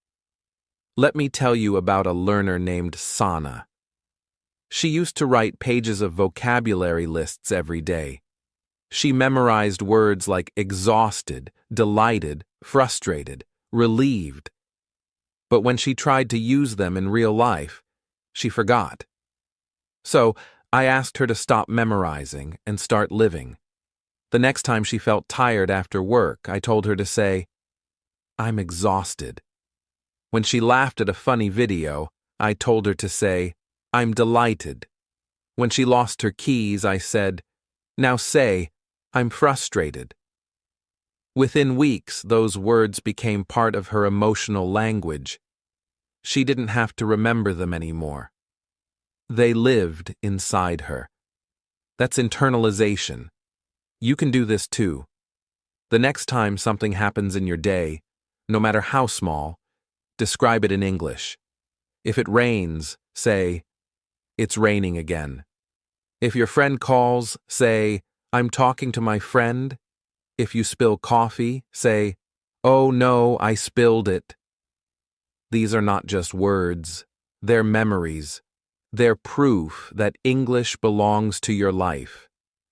Let me tell you about a learner named Sana. She used to write pages of vocabulary lists every day. She memorized words like exhausted, delighted, frustrated, relieved. But when she tried to use them in real life, she forgot. So I asked her to stop memorizing and start living. The next time she felt tired after work, I told her to say, "I'm exhausted." When she laughed at a funny video, I told her to say, "I'm delighted." When she lost her keys, I said, "Now say, I'm frustrated." Within weeks, those words became part of her emotional language. She didn't have to remember them anymore. They lived inside her. That's internalization. You can do this too. The next time something happens in your day, no matter how small, describe it in English. If it rains, say, "It's raining again." If your friend calls, say, "I'm talking to my friend." If you spill coffee, say, "Oh no, I spilled it." These are not just words, they're memories. They're proof that English belongs to your life.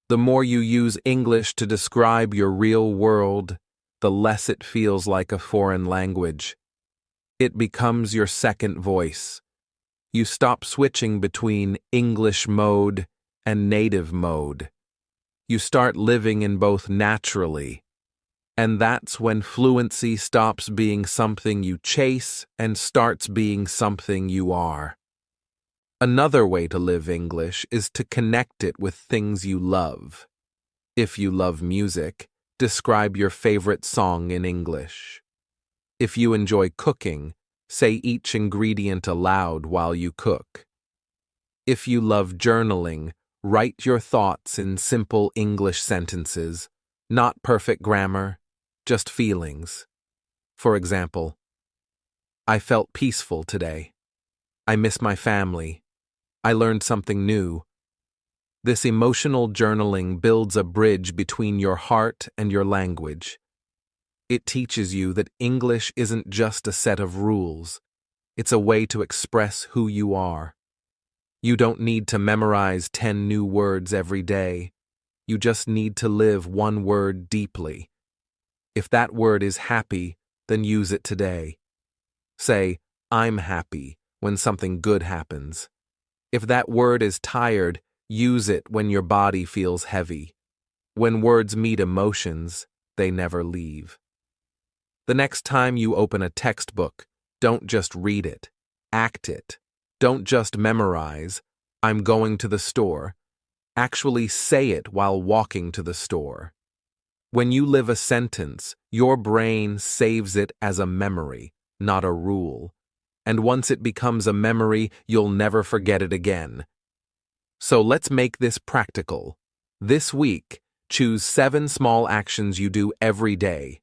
The more you use English to describe your real world, the less it feels like a foreign language. It becomes your second voice. You stop switching between English mode and native mode. You start living in both naturally. And that's when fluency stops being something you chase and starts being something you are. Another way to live English is to connect it with things you love. If you love music, describe your favorite song in English. If you enjoy cooking, say each ingredient aloud while you cook. If you love journaling, write your thoughts in simple English sentences, not perfect grammar, just feelings. For example, I felt peaceful today. I miss my family. I learned something new. This emotional journaling builds a bridge between your heart and your language. It teaches you that English isn't just a set of rules. It's a way to express who you are. You don't need to memorize 10 new words every day. You just need to live one word deeply. If that word is happy, then use it today. Say, "I'm happy," when something good happens. If that word is tired, use it when your body feels heavy. When words meet emotions, they never leave. The next time you open a textbook, don't just read it, act it. Don't just memorize, "I'm going to the store." Actually say it while walking to the store. When you live a sentence, your brain saves it as a memory, not a rule. And once it becomes a memory, you'll never forget it again. So let's make this practical. This week, choose 7 small actions you do every day.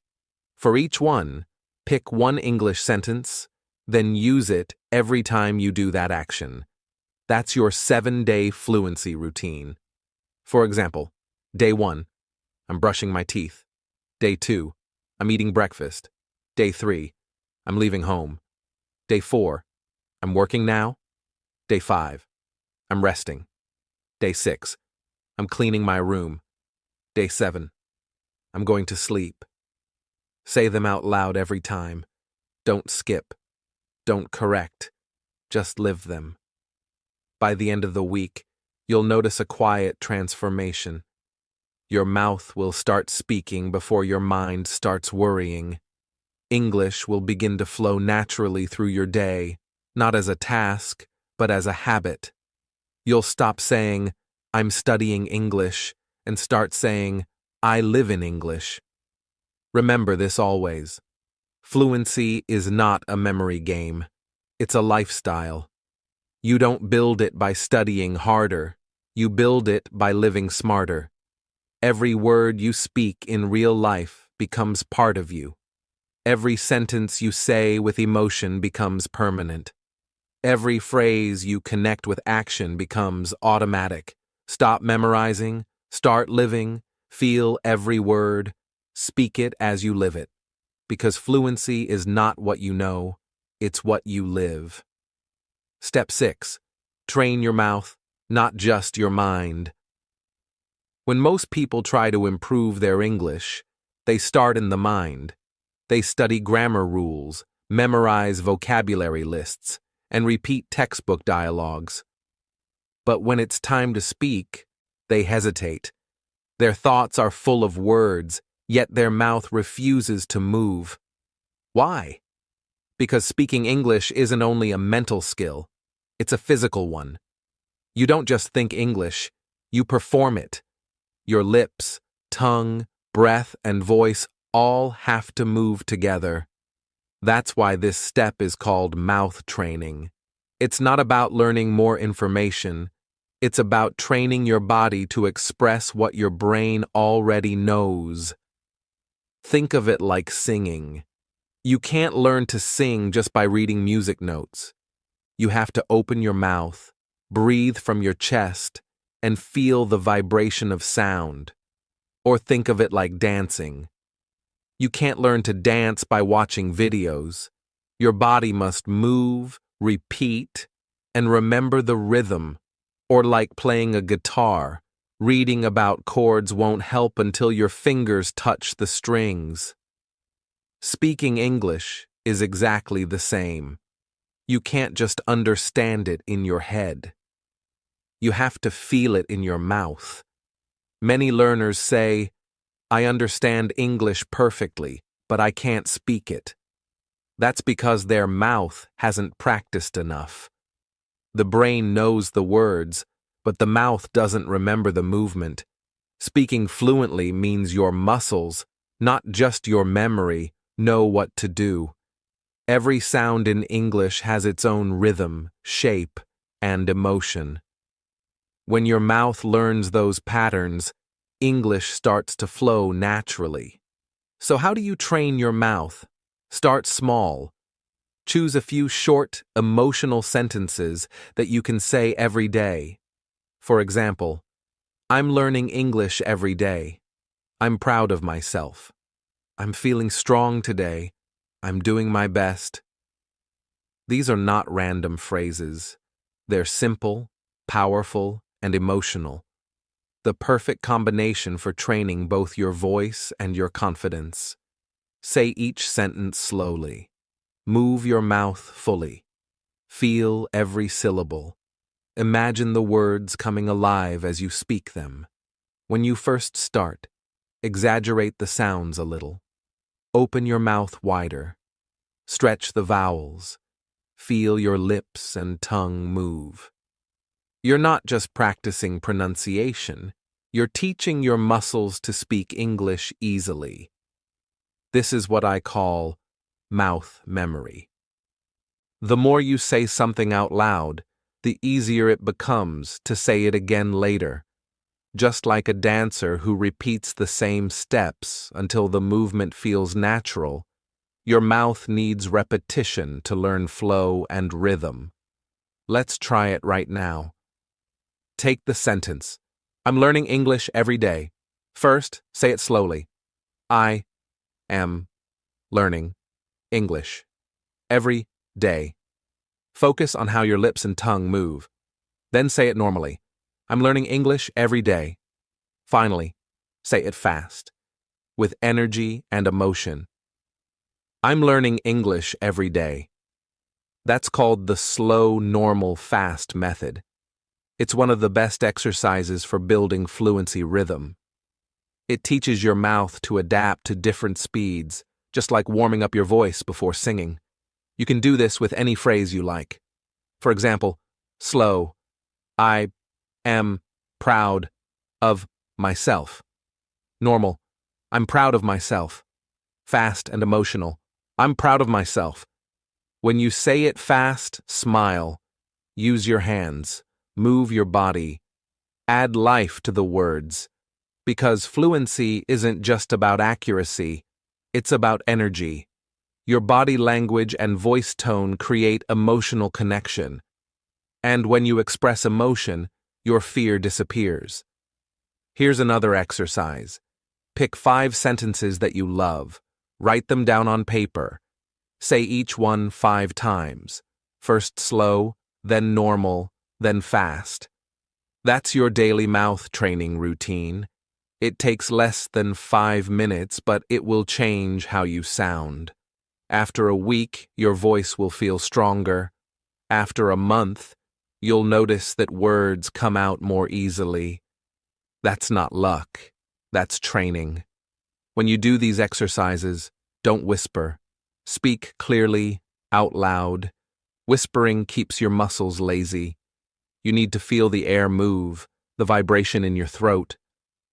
For each one, pick one English sentence, then use it every time you do that action. That's your 7-day fluency routine. For example, day 1, I'm brushing my teeth. Day 2, I'm eating breakfast. Day 3, I'm leaving home. Day 4, I'm working now. Day 5, I'm resting. Day 6, I'm cleaning my room. Day 7, I'm going to sleep. Say them out loud every time. Don't skip. Don't correct. Just live them. By the end of the week, you'll notice a quiet transformation. Your mouth will start speaking before your mind starts worrying. English will begin to flow naturally through your day, not as a task, but as a habit. You'll stop saying, "I'm studying English," and start saying, "I live in English." Remember this always. Fluency is not a memory game. It's a lifestyle. You don't build it by studying harder. You build it by living smarter. Every word you speak in real life becomes part of you. Every sentence you say with emotion becomes permanent. Every phrase you connect with action becomes automatic. Stop memorizing, start living, feel every word, speak it as you live it. Because fluency is not what you know, it's what you live. Step 6. Train your mouth, not just your mind. When most people try to improve their English, they start in the mind. They study grammar rules, memorize vocabulary lists, and repeat textbook dialogues. But when it's time to speak, they hesitate. Their thoughts are full of words, yet their mouth refuses to move. Why? Because speaking English isn't only a mental skill, it's a physical one. You don't just think English, you perform it. Your lips, tongue, breath, and voice all have to move together. That's why this step is called mouth training. It's not about learning more information. It's about training your body to express what your brain already knows. Think of it like singing. You can't learn to sing just by reading music notes. You have to open your mouth, breathe from your chest, and feel the vibration of sound. Or think of it like dancing. You can't learn to dance by watching videos. Your body must move, repeat, and remember the rhythm. Or like playing a guitar, reading about chords won't help until your fingers touch the strings. Speaking English is exactly the same. You can't just understand it in your head. You have to feel it in your mouth. Many learners say, "I understand English perfectly, but I can't speak it." That's because their mouth hasn't practiced enough. The brain knows the words, but the mouth doesn't remember the movement. Speaking fluently means your muscles, not just your memory, know what to do. Every sound in English has its own rhythm, shape, and emotion. When your mouth learns those patterns, English starts to flow naturally. So how do you train your mouth? Start small. Choose a few short, emotional sentences that you can say every day. For example, "I'm learning English every day. I'm proud of myself. I'm feeling strong today. I'm doing my best." These are not random phrases. They're simple, powerful, and emotional. The perfect combination for training both your voice and your confidence. Say each sentence slowly. Move your mouth fully. Feel every syllable. Imagine the words coming alive as you speak them. When you first start, exaggerate the sounds a little. Open your mouth wider. Stretch the vowels. Feel your lips and tongue move. You're not just practicing pronunciation, you're teaching your muscles to speak English easily. This is what I call mouth memory. The more you say something out loud, the easier it becomes to say it again later. Just like a dancer who repeats the same steps until the movement feels natural, your mouth needs repetition to learn flow and rhythm. Let's try it right now. Take the sentence, "I'm learning English every day." First, say it slowly. I am learning English every day. Focus on how your lips and tongue move. Then say it normally. "I'm learning English every day." Finally, say it fast, with energy and emotion. "I'm learning English every day." That's called the slow, normal, fast method. It's one of the best exercises for building fluency rhythm. It teaches your mouth to adapt to different speeds, just like warming up your voice before singing. You can do this with any phrase you like. For example, slow, "I am proud of myself." Normal, "I'm proud of myself." Fast and emotional, "I'm proud of myself." When you say it fast, smile. Use your hands. Move your body. Add life to the words. Because fluency isn't just about accuracy, it's about energy. Your body language and voice tone create emotional connection. And when you express emotion, your fear disappears. Here's another exercise. Pick 5 sentences that you love. Write them down on paper. Say each one 5 times. First slow, then normal, then fast. That's your daily mouth training routine. It takes less than 5 minutes, but it will change how you sound. After a week, your voice will feel stronger. After a month, you'll notice that words come out more easily. That's not luck. That's training. When you do these exercises, don't whisper. Speak clearly, out loud. Whispering keeps your muscles lazy. You need to feel the air move, the vibration in your throat.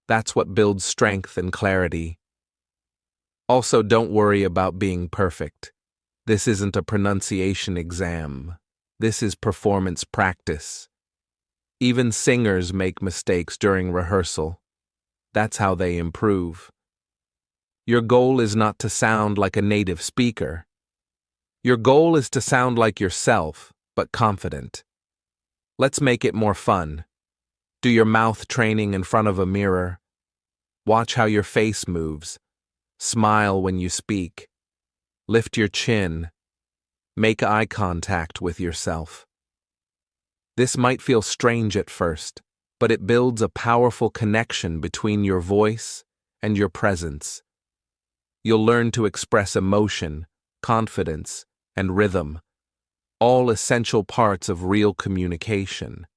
That's what builds strength and clarity. Also, don't worry about being perfect. This isn't a pronunciation exam. This is performance practice. Even singers make mistakes during rehearsal. That's how they improve. Your goal is not to sound like a native speaker. Your goal is to sound like yourself, but confident. Let's make it more fun. Do your mouth training in front of a mirror. Watch how your face moves. Smile when you speak. Lift your chin. Make eye contact with yourself. This might feel strange at first, but it builds a powerful connection between your voice and your presence. You'll learn to express emotion, confidence, and rhythm, all essential parts of real communication.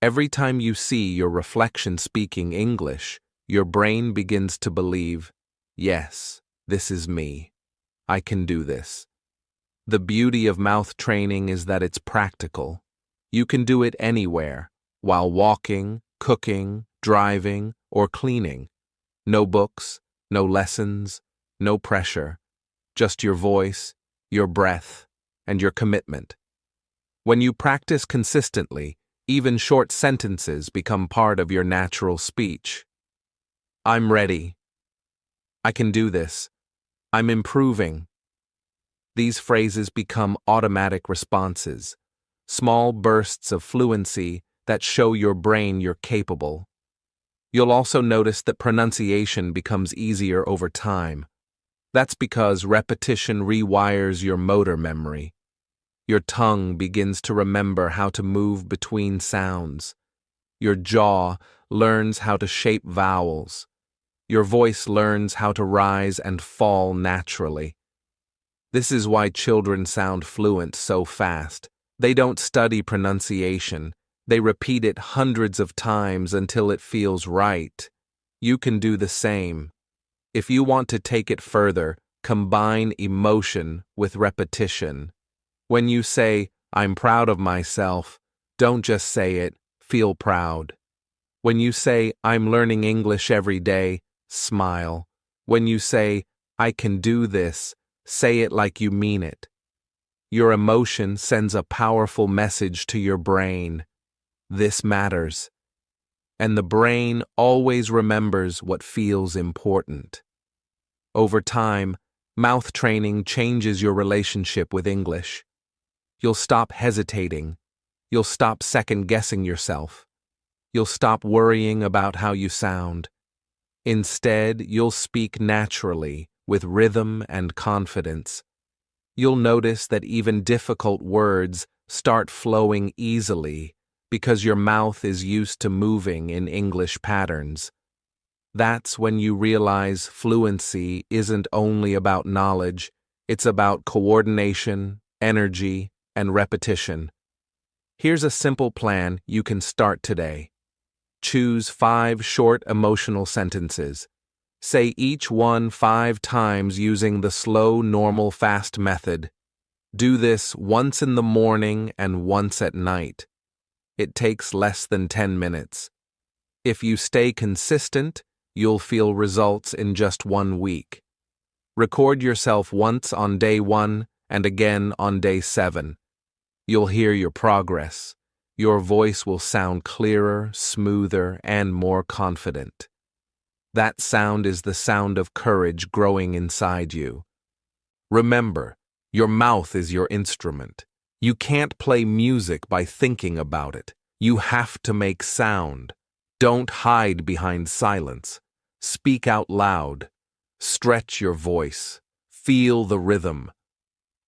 Every time you see your reflection speaking English, your brain begins to believe, yes, this is me. I can do this. The beauty of mouth training is that it's practical. You can do it anywhere, while walking, cooking, driving, or cleaning. No books, no lessons, no pressure. Just your voice, your breath, and your commitment. When you practice consistently, even short sentences become part of your natural speech. I'm ready. I can do this. I'm improving. These phrases become automatic responses, small bursts of fluency that show your brain you're capable. You'll also notice that pronunciation becomes easier over time. That's because repetition rewires your motor memory. Your tongue begins to remember how to move between sounds. Your jaw learns how to shape vowels. Your voice learns how to rise and fall naturally. This is why children sound fluent so fast. They don't study pronunciation. They repeat it hundreds of times until it feels right. You can do the same. If you want to take it further, combine emotion with repetition. When you say, I'm proud of myself, don't just say it, feel proud. When you say, I'm learning English every day, smile. When you say, I can do this, say it like you mean it. Your emotion sends a powerful message to your brain. This matters. And the brain always remembers what feels important. Over time, mouth training changes your relationship with English. You'll stop hesitating. You'll stop second-guessing yourself. You'll stop worrying about how you sound. Instead, you'll speak naturally, with rhythm and confidence. You'll notice that even difficult words start flowing easily because your mouth is used to moving in English patterns. That's when you realize fluency isn't only about knowledge, it's about coordination, energy, and repetition. Here's a simple plan you can start today. Choose 5 short emotional sentences. Say each one 5 times using the slow, normal, fast method. Do this once in the morning and once at night. It takes less than 10 minutes. If you stay consistent, you'll feel results in just 1 week. Record yourself once on day 1 and again on day 7. You'll hear your progress. Your voice will sound clearer, smoother, and more confident. That sound is the sound of courage growing inside you. Remember, your mouth is your instrument. You can't play music by thinking about it. You have to make sound. Don't hide behind silence. Speak out loud. Stretch your voice. Feel the rhythm.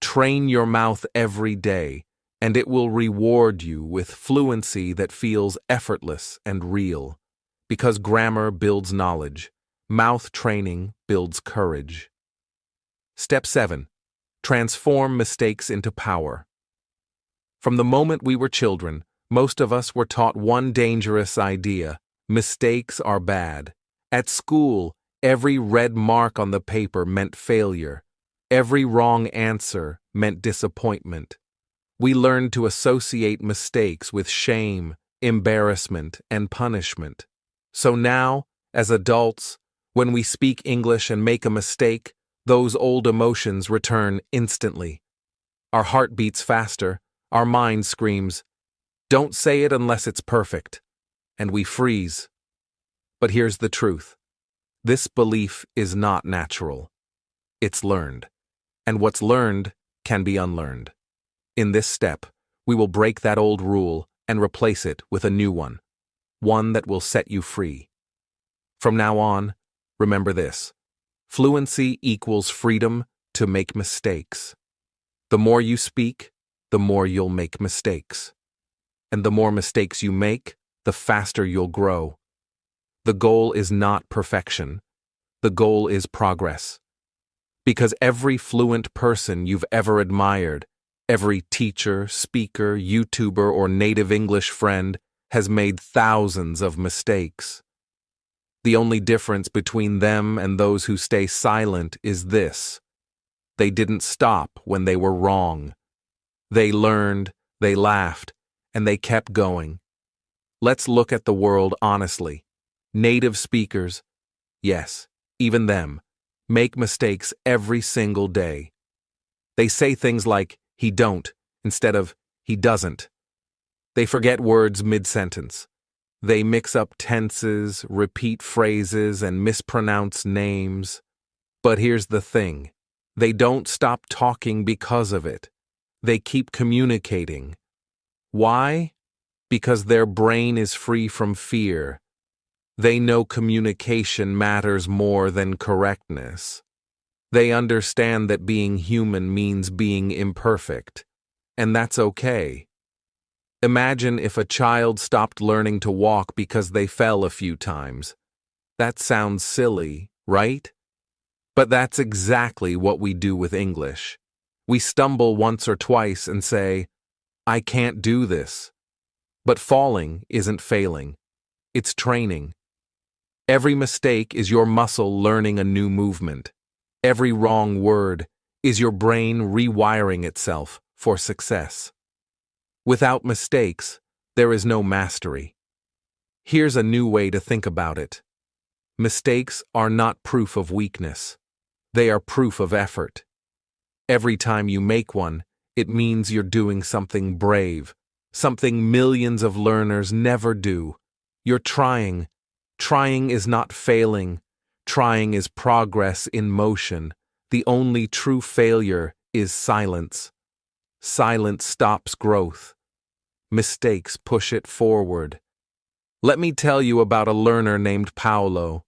Train your mouth every day, and it will reward you with fluency that feels effortless and real. Because grammar builds knowledge, mouth training builds courage. Step 7. Transform mistakes into power. From the moment we were children, most of us were taught one dangerous idea: mistakes are bad. At school, every red mark on the paper meant failure. Every wrong answer meant disappointment. We learned to associate mistakes with shame, embarrassment, and punishment. So now, as adults, when we speak English and make a mistake, those old emotions return instantly. Our heart beats faster, our mind screams, "Don't say it unless it's perfect," and we freeze. But here's the truth. This belief is not natural. It's learned. And what's learned can be unlearned. In this step, we will break that old rule and replace it with a new one that will set you free. From now on, remember this: fluency equals freedom to make mistakes. The more you speak, the more you'll make mistakes. And the more mistakes you make, the faster you'll grow. The goal is not perfection. The goal is progress. Because every fluent person you've ever admired, every teacher, speaker, YouTuber, or native English friend has made thousands of mistakes. The only difference between them and those who stay silent is this: they didn't stop when they were wrong. They learned, they laughed, and they kept going. Let's look at the world honestly. Native speakers, yes, even them, make mistakes every single day. They say things like "he don't" instead of "he doesn't." They forget words mid-sentence. They mix up tenses, repeat phrases, and mispronounce names. But here's the thing: they don't stop talking because of it. They keep communicating. Why? Because their brain is free from fear. They know communication matters more than correctness. They understand that being human means being imperfect, and that's okay. Imagine if a child stopped learning to walk because they fell a few times. That sounds silly, right? But that's exactly what we do with English. We stumble once or twice and say, "I can't do this." But falling isn't failing. It's training. Every mistake is your muscle learning a new movement. Every wrong word is your brain rewiring itself for success. Without mistakes, there is no mastery. Here's a new way to think about it. Mistakes are not proof of weakness. They are proof of effort. Every time you make one, it means you're doing something brave, something millions of learners never do. You're trying. Trying is not failing. Trying is progress in motion. The only true failure is silence. Silence stops growth. Mistakes push it forward. Let me tell you about a learner named Paolo.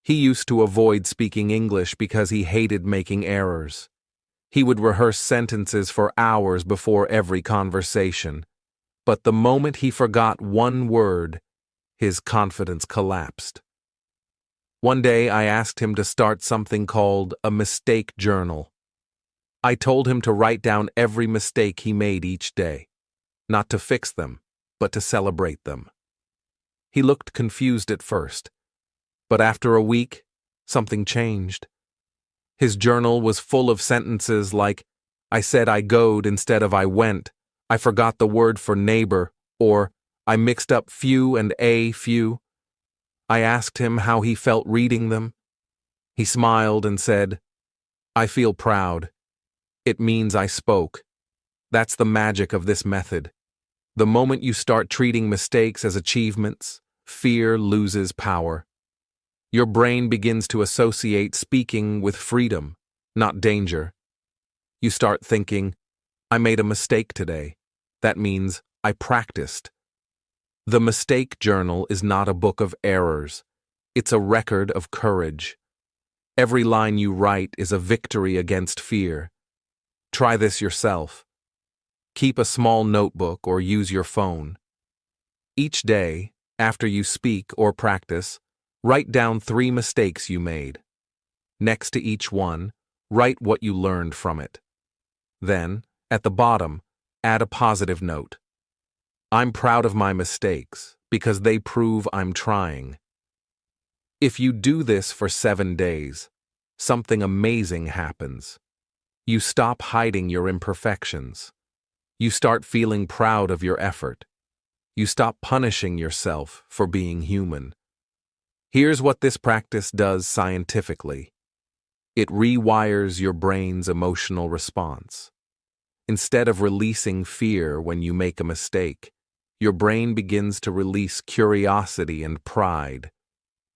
He used to avoid speaking English because he hated making errors. He would rehearse sentences for hours before every conversation. But the moment he forgot one word, his confidence collapsed. One day I asked him to start something called a mistake journal. I told him to write down every mistake he made each day, not to fix them, but to celebrate them. He looked confused at first, but after a week, something changed. His journal was full of sentences like, "I said I goed instead of I went," "I forgot the word for neighbor," or "I mixed up few and a few." I asked him how he felt reading them. He smiled and said, "I feel proud. It means I spoke." That's the magic of this method. The moment you start treating mistakes as achievements, fear loses power. Your brain begins to associate speaking with freedom, not danger. You start thinking, "I made a mistake today. That means I practiced." The mistake journal is not a book of errors. It's a record of courage. Every line you write is a victory against fear. Try this yourself. Keep a small notebook or use your phone. Each day, after you speak or practice, write down 3 mistakes you made. Next to each one, write what you learned from it. Then, at the bottom, add a positive note. I'm proud of my mistakes because they prove I'm trying. If you do this for 7 days, something amazing happens. You stop hiding your imperfections. You start feeling proud of your effort. You stop punishing yourself for being human. Here's what this practice does scientifically. It rewires your brain's emotional response. Instead of releasing fear when you make a mistake, your brain begins to release curiosity and pride.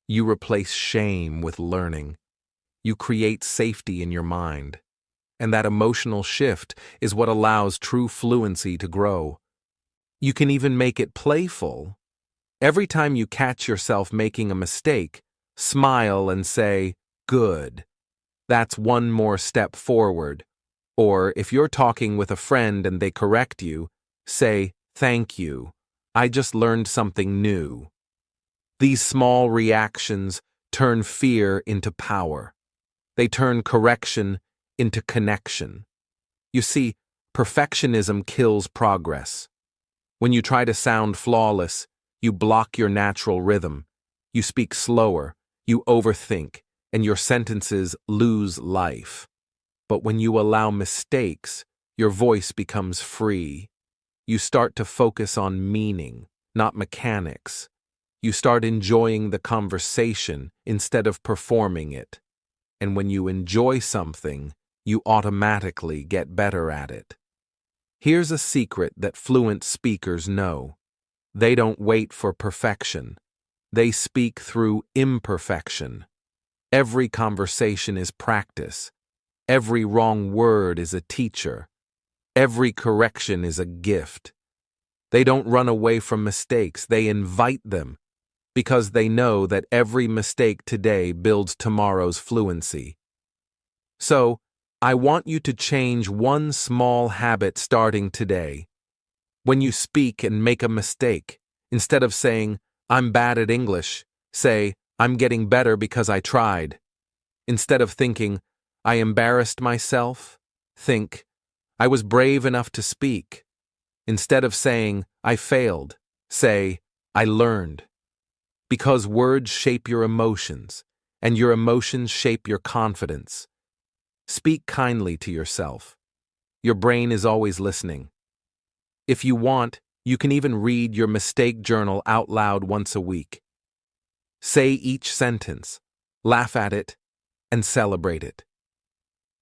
You replace shame with learning. You create safety in your mind. And that emotional shift is what allows true fluency to grow. You can even make it playful. Every time you catch yourself making a mistake, smile and say, "Good. That's one more step forward." Or if you're talking with a friend and they correct you, say, "Thank you. I just learned something new." These small reactions turn fear into power. They turn correction into connection. You see, perfectionism kills progress. When you try to sound flawless, you block your natural rhythm. You speak slower, you overthink, and your sentences lose life. But when you allow mistakes, your voice becomes free. You start to focus on meaning, not mechanics. You start enjoying the conversation instead of performing it. And when you enjoy something, you automatically get better at it. Here's a secret that fluent speakers know. They don't wait for perfection. They speak through imperfection. Every conversation is practice. Every wrong word is a teacher. Every correction is a gift. They don't run away from mistakes, they invite them, because they know that every mistake today builds tomorrow's fluency. So, I want you to change one small habit starting today. When you speak and make a mistake, instead of saying, "I'm bad at English," say, "I'm getting better because I tried." Instead of thinking, "I embarrassed myself," think, "I was brave enough to speak." Instead of saying, "I failed," say, "I learned." Because words shape your emotions, and your emotions shape your confidence. Speak kindly to yourself. Your brain is always listening. If you want, you can even read your mistake journal out loud once a week. Say each sentence, laugh at it, and celebrate it.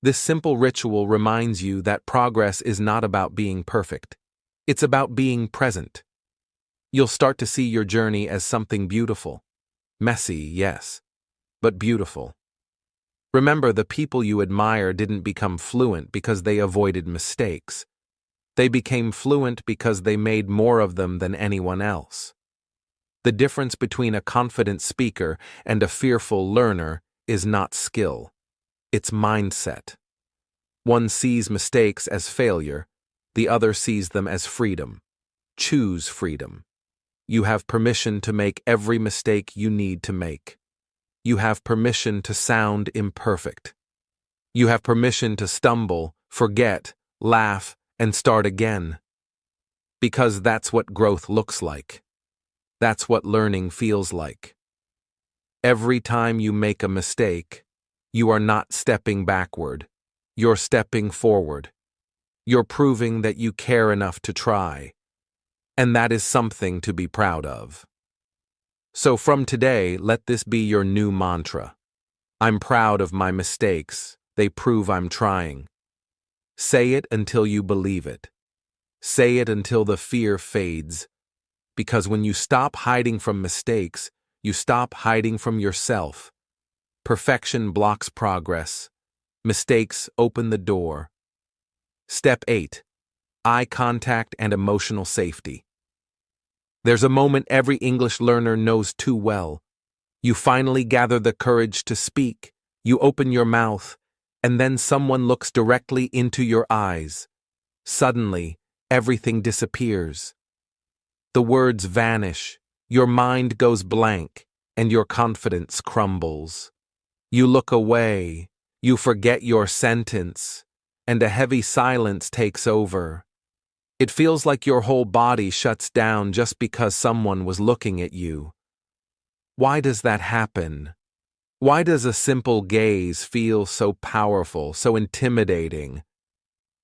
This simple ritual reminds you that progress is not about being perfect. It's about being present. You'll start to see your journey as something beautiful. Messy, yes, but beautiful. Remember, the people you admire didn't become fluent because they avoided mistakes. They became fluent because they made more of them than anyone else. The difference between a confident speaker and a fearful learner is not skill. It's mindset. One sees mistakes as failure, the other sees them as freedom. Choose freedom. You have permission to make every mistake you need to make. You have permission to sound imperfect. You have permission to stumble, forget, laugh, and start again. Because that's what growth looks like. That's what learning feels like. Every time you make a mistake, you are not stepping backward. You're stepping forward. You're proving that you care enough to try. And that is something to be proud of. So from today, let this be your new mantra. I'm proud of my mistakes. They prove I'm trying. Say it until you believe it. Say it until the fear fades. Because when you stop hiding from mistakes, you stop hiding from yourself. Perfection blocks progress. Mistakes open the door. Step 8. Eye contact and emotional safety. There's a moment every English learner knows too well. You finally gather the courage to speak. You open your mouth, and then someone looks directly into your eyes. Suddenly, everything disappears. The words vanish, your mind goes blank, and your confidence crumbles. You look away, you forget your sentence, and a heavy silence takes over. It feels like your whole body shuts down just because someone was looking at you. Why does that happen? Why does a simple gaze feel so powerful, so intimidating?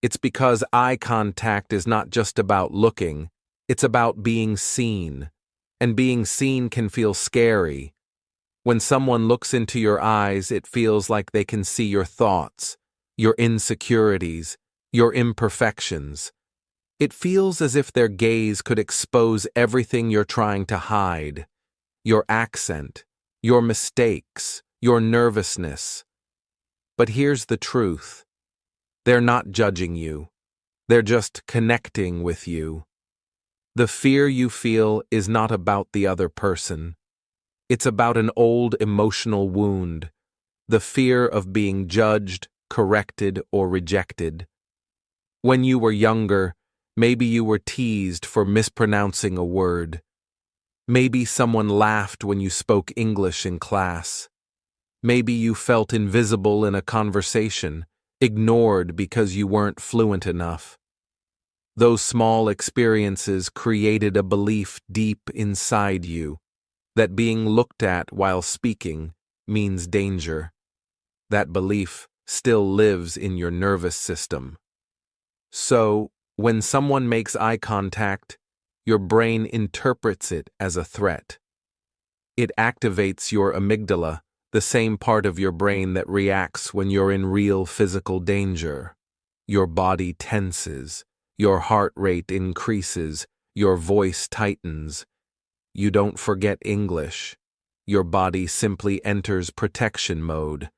It's because eye contact is not just about looking, it's about being seen. And being seen can feel scary. When someone looks into your eyes, it feels like they can see your thoughts, your insecurities, your imperfections. It feels as if their gaze could expose everything you're trying to hide. Your accent, your mistakes, your nervousness. But here's the truth. They're not judging you. They're just connecting with you. The fear you feel is not about the other person. It's about an old emotional wound, the fear of being judged, corrected, or rejected. When you were younger, maybe you were teased for mispronouncing a word. Maybe someone laughed when you spoke English in class. Maybe you felt invisible in a conversation, ignored because you weren't fluent enough. Those small experiences created a belief deep inside you that being looked at while speaking means danger. That belief still lives in your nervous system. So, when someone makes eye contact, your brain interprets it as a threat. It activates your amygdala, the same part of your brain that reacts when you're in real physical danger. Your body tenses, your heart rate increases, your voice tightens. You don't forget English. Your body simply enters protection mode.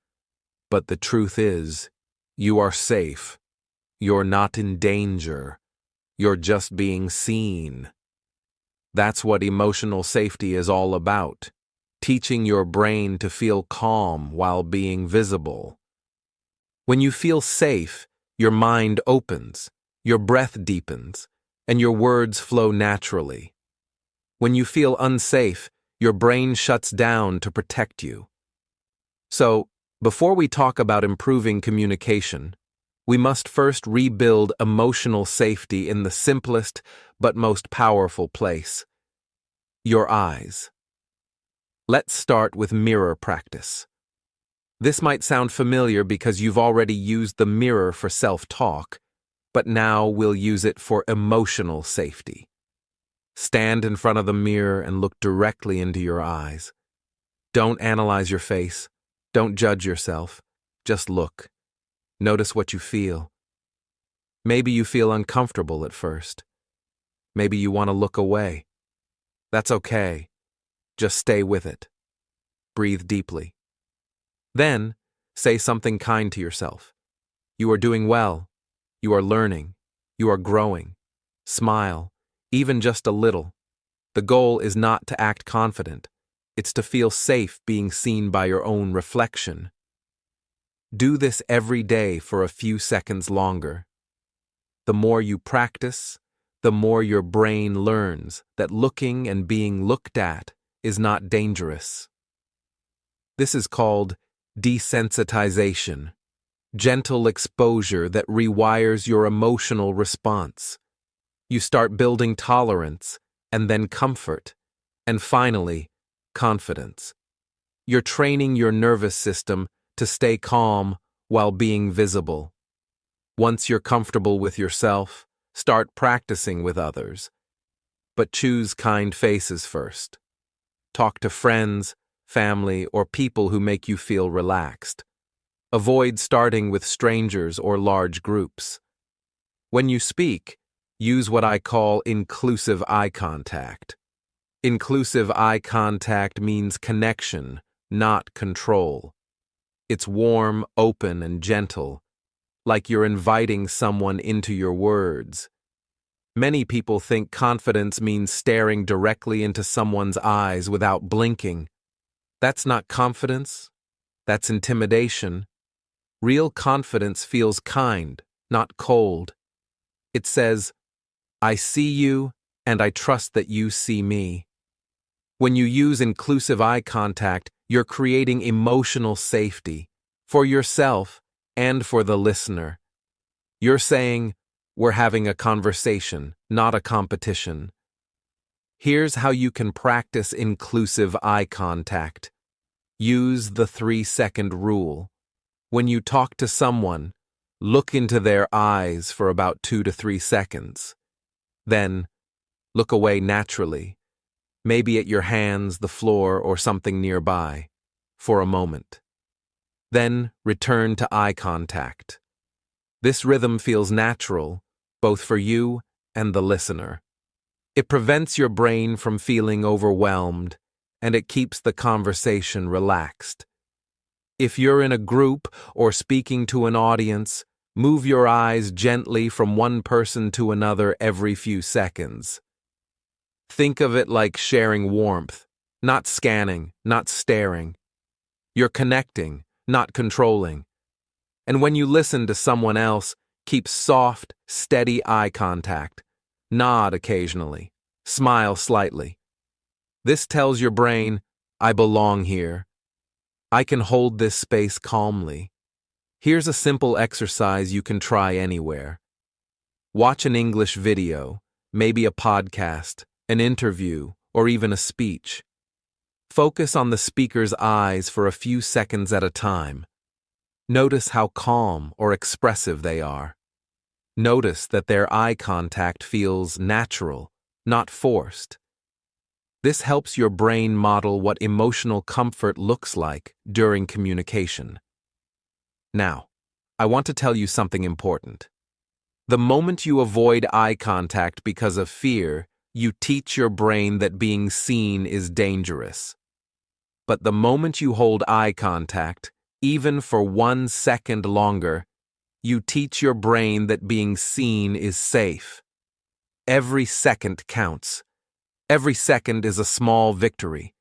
But the truth is, you are safe. You're not in danger. You're just being seen. That's what emotional safety is all about. Teaching your brain to feel calm while being visible. When you feel safe, your mind opens, your breath deepens, and your words flow naturally. When you feel unsafe, your brain shuts down to protect you. So, before we talk about improving communication, we must first rebuild emotional safety in the simplest but most powerful place: your eyes. Let's start with mirror practice. This might sound familiar because you've already used the mirror for self-talk, but now we'll use it for emotional safety. Stand in front of the mirror and look directly into your eyes. Don't analyze your face. Don't judge yourself. Just look. Notice what you feel. Maybe you feel uncomfortable at first. Maybe you want to look away. That's okay. Just stay with it. Breathe deeply. Then, say something kind to yourself. You are doing well. You are learning. You are growing. Smile, even just a little. The goal is not to act confident. It's to feel safe being seen by your own reflection. Do this every day for a few seconds longer. The more you practice, the more your brain learns that looking and being looked at is not dangerous. This is called desensitization, gentle exposure that rewires your emotional response. You start building tolerance, and then comfort, and finally, confidence. You're training your nervous system to stay calm while being visible. Once you're comfortable with yourself, start practicing with others. But choose kind faces first. Talk to friends, family, or people who make you feel relaxed. Avoid starting with strangers or large groups. When you speak, use what I call inclusive eye contact. Inclusive eye contact means connection, not control. It's warm, open, and gentle, like you're inviting someone into your words. Many people think confidence means staring directly into someone's eyes without blinking. That's not confidence. That's intimidation. Real confidence feels kind, not cold. It says, I see you, and I trust that you see me. When you use inclusive eye contact, you're creating emotional safety for yourself and for the listener. You're saying, we're having a conversation, not a competition. Here's how you can practice inclusive eye contact. Use the 3-second rule. When you talk to someone, look into their eyes for about 2 to 3 seconds. Then, look away naturally, maybe at your hands, the floor, or something nearby, for a moment. Then, return to eye contact. This rhythm feels natural, both for you and the listener. It prevents your brain from feeling overwhelmed, and it keeps the conversation relaxed. If you're in a group or speaking to an audience, move your eyes gently from one person to another every few seconds. Think of it like sharing warmth, not scanning, not staring. You're connecting, not controlling. And when you listen to someone else, keep soft, steady eye contact. Nod occasionally. Smile slightly. This tells your brain, I belong here. I can hold this space calmly. Here's a simple exercise you can try anywhere. Watch an English video, maybe a podcast, an interview, or even a speech. Focus on the speaker's eyes for a few seconds at a time. Notice how calm or expressive they are. Notice that their eye contact feels natural, not forced. This helps your brain model what emotional comfort looks like during communication. Now, I want to tell you something important. The moment you avoid eye contact because of fear, you teach your brain that being seen is dangerous. But the moment you hold eye contact, even for 1 second longer, you teach your brain that being seen is safe. Every second counts. Every second is a small victory.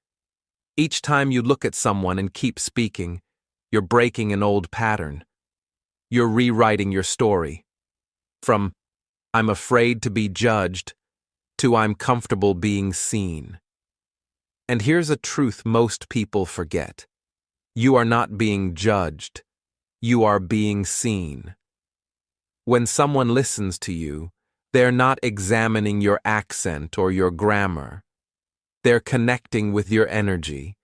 Each time you look at someone and keep speaking, you're breaking an old pattern. You're rewriting your story. From, I'm afraid to be judged, to I'm comfortable being seen. And here's a truth most people forget. You are not being judged. You are being seen. When someone listens to you, they're not examining your accent or your grammar. They're connecting with your energy.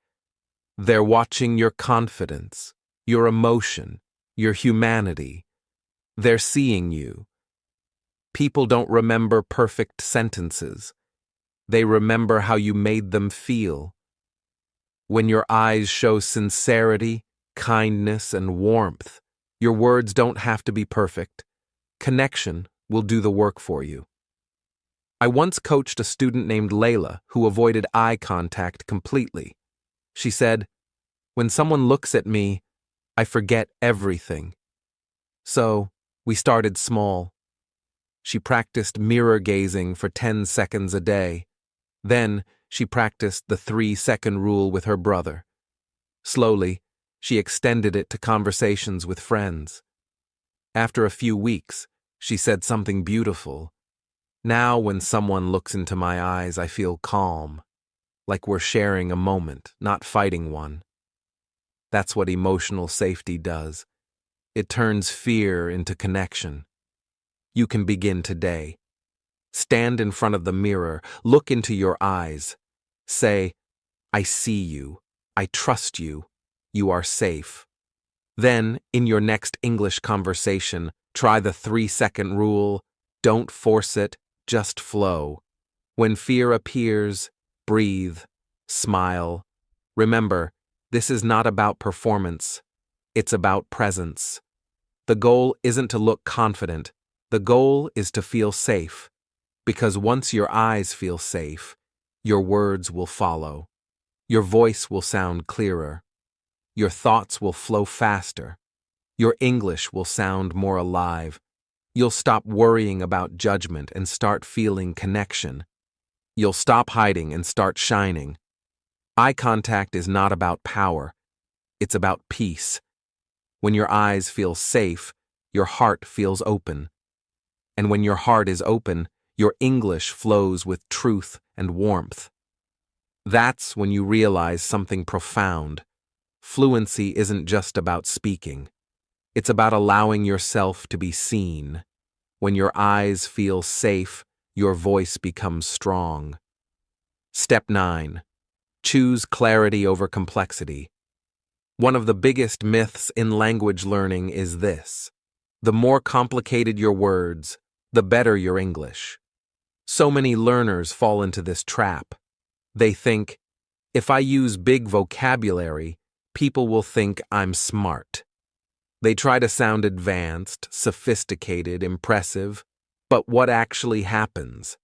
They're watching your confidence, your emotion, your humanity. They're seeing you. People don't remember perfect sentences. They remember how you made them feel. When your eyes show sincerity, kindness, and warmth, your words don't have to be perfect. Connection will do the work for you. I once coached a student named Layla who avoided eye contact completely. She said, when someone looks at me, I forget everything. So, we started small. She practiced mirror gazing for 10 seconds a day. Then, she practiced the 3-second rule with her brother. Slowly, she extended it to conversations with friends. After a few weeks, she said something beautiful. Now, when someone looks into my eyes, I feel calm, like we're sharing a moment, not fighting one. That's what emotional safety does. It turns fear into connection. You can begin today. Stand in front of the mirror, look into your eyes. Say, I see you, I trust you, you are safe. Then, in your next English conversation, try the 3-second rule. Don't force it, just flow. When fear appears, breathe, smile. Remember, this is not about performance. It's about presence. The goal isn't to look confident. The goal is to feel safe. Because once your eyes feel safe, your words will follow. Your voice will sound clearer. Your thoughts will flow faster. Your English will sound more alive. You'll stop worrying about judgment and start feeling connection. You'll stop hiding and start shining. Eye contact is not about power. It's about peace. When your eyes feel safe, your heart feels open. And when your heart is open, your English flows with truth and warmth. That's when you realize something profound. Fluency isn't just about speaking. It's about allowing yourself to be seen. When your eyes feel safe, your voice becomes strong. Step 9. Choose clarity over complexity. One of the biggest myths in language learning is this: the more complicated your words, the better your English. So many learners fall into this trap. They think, if I use big vocabulary, people will think I'm smart. They try to sound advanced, sophisticated, impressive, but what actually happens?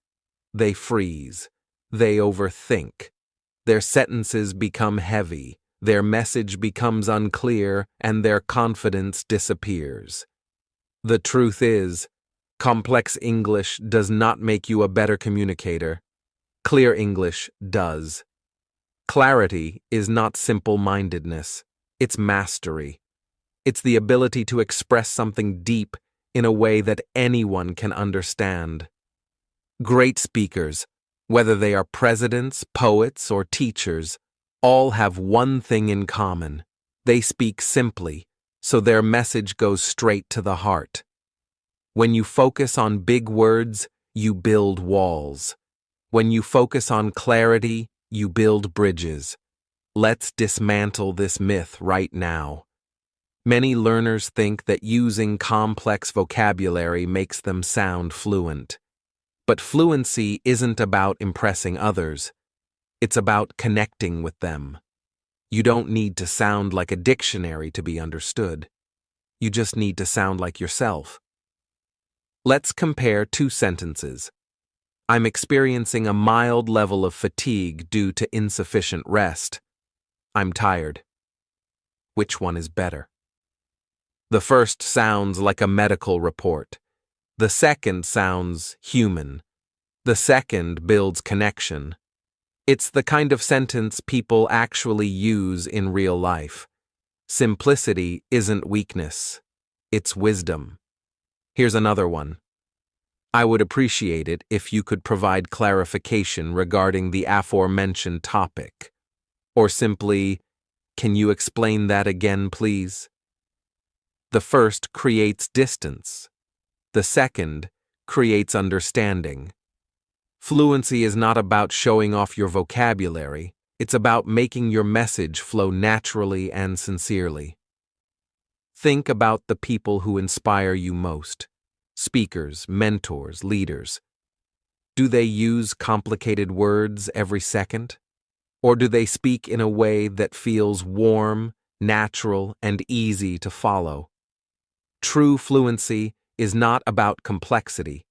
They freeze. They overthink. Their sentences become heavy, their message becomes unclear, and their confidence disappears. The truth is, complex English does not make you a better communicator. Clear English does. Clarity is not simple-mindedness, it's mastery. It's the ability to express something deep in a way that anyone can understand. Great speakers, whether they are presidents, poets, or teachers, all have one thing in common. They speak simply, so their message goes straight to the heart. When you focus on big words, you build walls. When you focus on clarity, you build bridges. Let's dismantle this myth right now. Many learners think that using complex vocabulary makes them sound fluent. But fluency isn't about impressing others. It's about connecting with them. You don't need to sound like a dictionary to be understood. You just need to sound like yourself. Let's compare two sentences. I'm experiencing a mild level of fatigue due to insufficient rest. I'm tired. Which one is better? The first sounds like a medical report. The second sounds human. The second builds connection. It's the kind of sentence people actually use in real life. Simplicity isn't weakness. It's wisdom. Here's another one. I would appreciate it if you could provide clarification regarding the aforementioned topic. Or simply, can you explain that again, please? The first creates distance. The second creates understanding. Fluency is not about showing off your vocabulary. It's about making your message flow naturally and sincerely. Think about the people who inspire you most. Speakers, mentors, leaders. Do they use complicated words every second? Or do they speak in a way that feels warm, natural, and easy to follow? True fluency is not about complexity.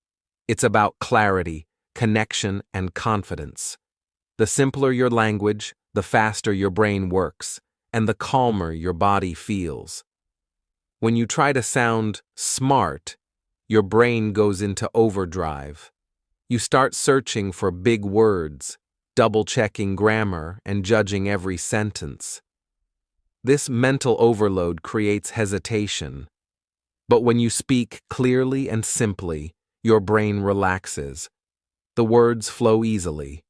It's about clarity, connection, and confidence. The simpler your language, the faster your brain works, and the calmer your body feels. When you try to sound smart, your brain goes into overdrive. You start searching for big words, double-checking grammar, and judging every sentence. This mental overload creates hesitation. But when you speak clearly and simply, your brain relaxes. The words flow easily.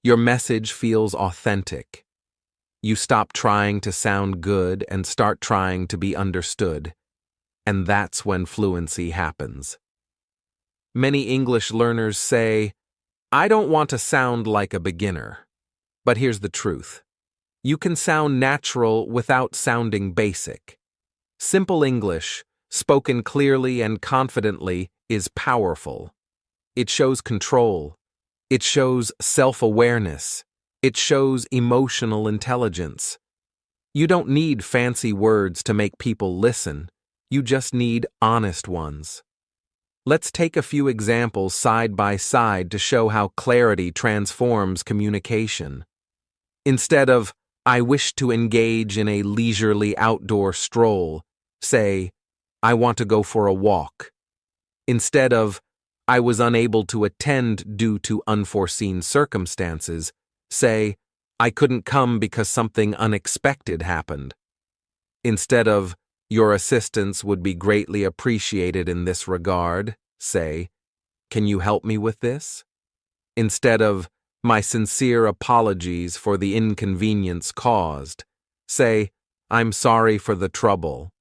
Your message feels authentic. You stop trying to sound good and start trying to be understood. And that's when fluency happens. Many English learners say, I don't want to sound like a beginner. But here's the truth. You can sound natural without sounding basic. Simple English, spoken clearly and confidently, is powerful. It shows control. It shows self-awareness. It shows emotional intelligence. You don't need fancy words to make people listen. You just need honest ones. Let's take a few examples side by side to show how clarity transforms communication. Instead of, I wish to engage in a leisurely outdoor stroll, say, I want to go for a walk. Instead of, I was unable to attend due to unforeseen circumstances, say, I couldn't come because something unexpected happened. Instead of, Your assistance would be greatly appreciated in this regard. Say, "Can you help me with this?" Instead of, "My sincere apologies for the inconvenience caused," say, "I'm sorry for the trouble."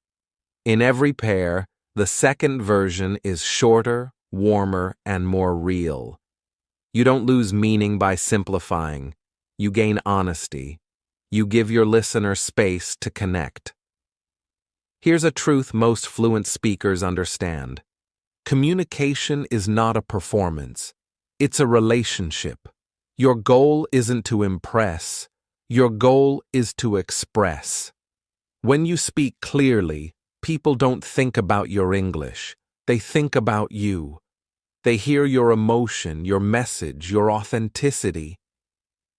In every pair, the second version is shorter, warmer, and more real. You don't lose meaning by simplifying. You gain honesty. You give your listener space to connect. Here's a truth most fluent speakers understand. Communication is not a performance. It's a relationship. Your goal isn't to impress. Your goal is to express. When you speak clearly, people don't think about your English. They think about you. They hear your emotion, your message, your authenticity.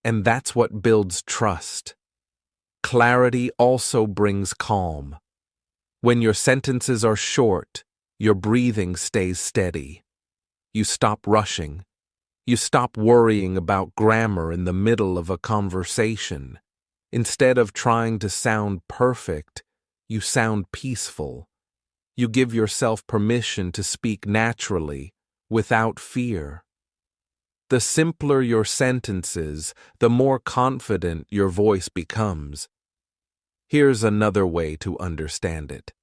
And that's what builds trust. Clarity also brings calm. When your sentences are short, your breathing stays steady. You stop rushing. You stop worrying about grammar in the middle of a conversation. Instead of trying to sound perfect, you sound peaceful. You give yourself permission to speak naturally, without fear. The simpler your sentences, the more confident your voice becomes. Here's another way to understand it.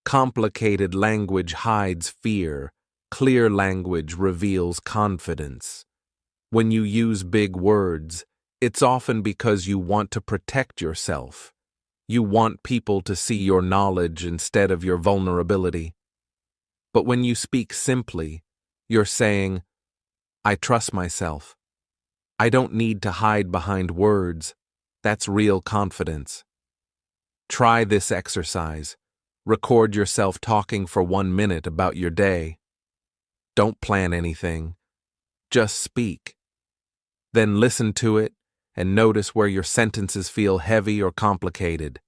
Complicated language hides fear. Clear language reveals confidence. When you use big words, it's often because you want to protect yourself. You want people to see your knowledge instead of your vulnerability. But when you speak simply, you're saying, "I trust myself. I don't need to hide behind words." That's real confidence. Try this exercise. Record yourself talking for 1 minute about your day. Don't plan anything. Just speak. Then listen to it and notice where your sentences feel heavy or complicated.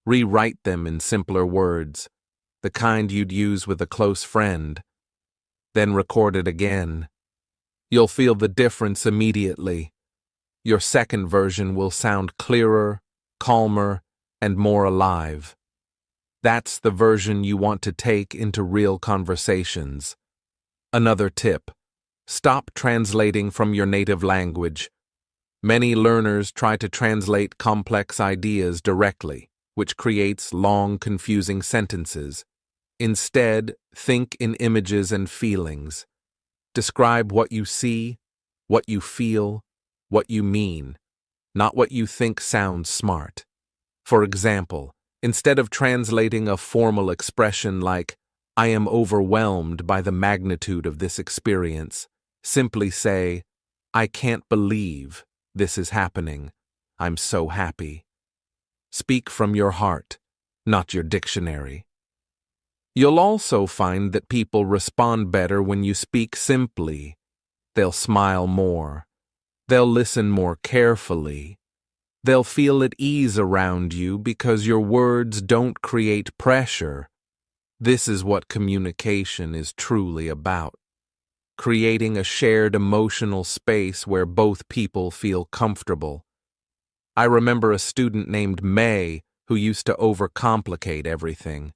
Rewrite them in simpler words, the kind you'd use with a close friend. Then record it again. You'll feel the difference immediately. Your second version will sound clearer, calmer, and more alive. That's the version you want to take into real conversations. Another tip: stop translating from your native language. Many learners try to translate complex ideas directly, which creates long, confusing sentences. Instead, think in images and feelings. Describe what you see, what you feel, what you mean, not what you think sounds smart. For example, instead of translating a formal expression like, "I am overwhelmed by the magnitude of this experience," simply say, "I can't believe this is happening. I'm so happy." Speak from your heart, not your dictionary. You'll also find that people respond better when you speak simply. They'll smile more. They'll listen more carefully. They'll feel at ease around you because your words don't create pressure. This is what communication is truly about. Creating a shared emotional space where both people feel comfortable. I remember a student named May who used to overcomplicate everything.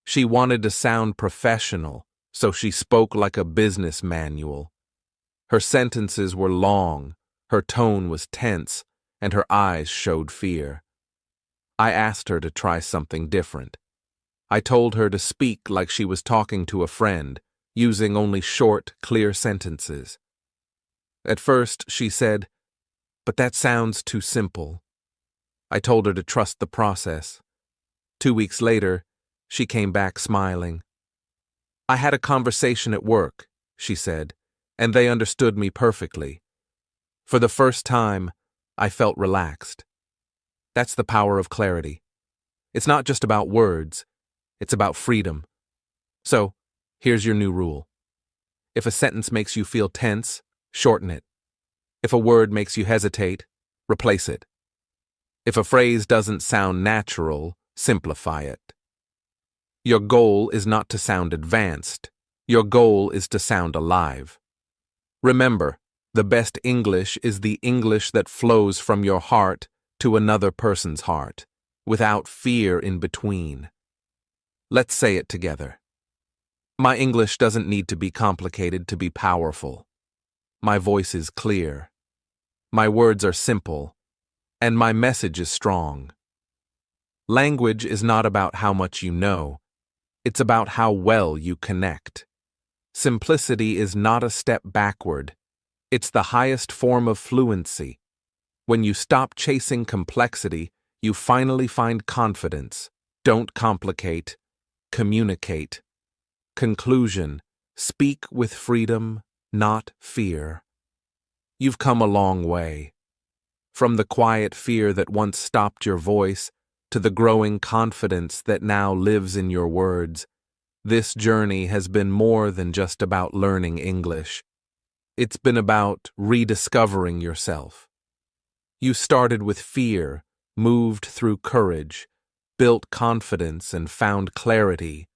She wanted to sound professional, so she spoke like a business manual. Her sentences were long, her tone was tense, and her eyes showed fear. I asked her to try something different. I told her to speak like she was talking to a friend, using only short, clear sentences. At first, she said, "But that sounds too simple." I told her to trust the process. 2 weeks later, she came back smiling. "I had a conversation at work," she said, "and they understood me perfectly. For the first time, I felt relaxed." That's the power of clarity. It's not just about words, it's about freedom. So, here's your new rule. If a sentence makes you feel tense, shorten it. If a word makes you hesitate, replace it. If a phrase doesn't sound natural, simplify it. Your goal is not to sound advanced. Your goal is to sound alive. Remember, the best English is the English that flows from your heart to another person's heart. without fear in between. Let's say it together. My English doesn't need to be complicated to be powerful. My voice is clear. My words are simple, and my message is strong. Language is not about how much you know. It's about how well you connect. Simplicity is not a step backward. It's the highest form of fluency. When you stop chasing complexity, you finally find confidence. Don't complicate. Communicate. Conclusion: speak with freedom, not fear. You've come a long way. From the quiet fear that once stopped your voice to the growing confidence that now lives in your words. This journey has been more than just about learning English. It's been about rediscovering yourself. You started with fear, moved through courage, built confidence, and found clarity.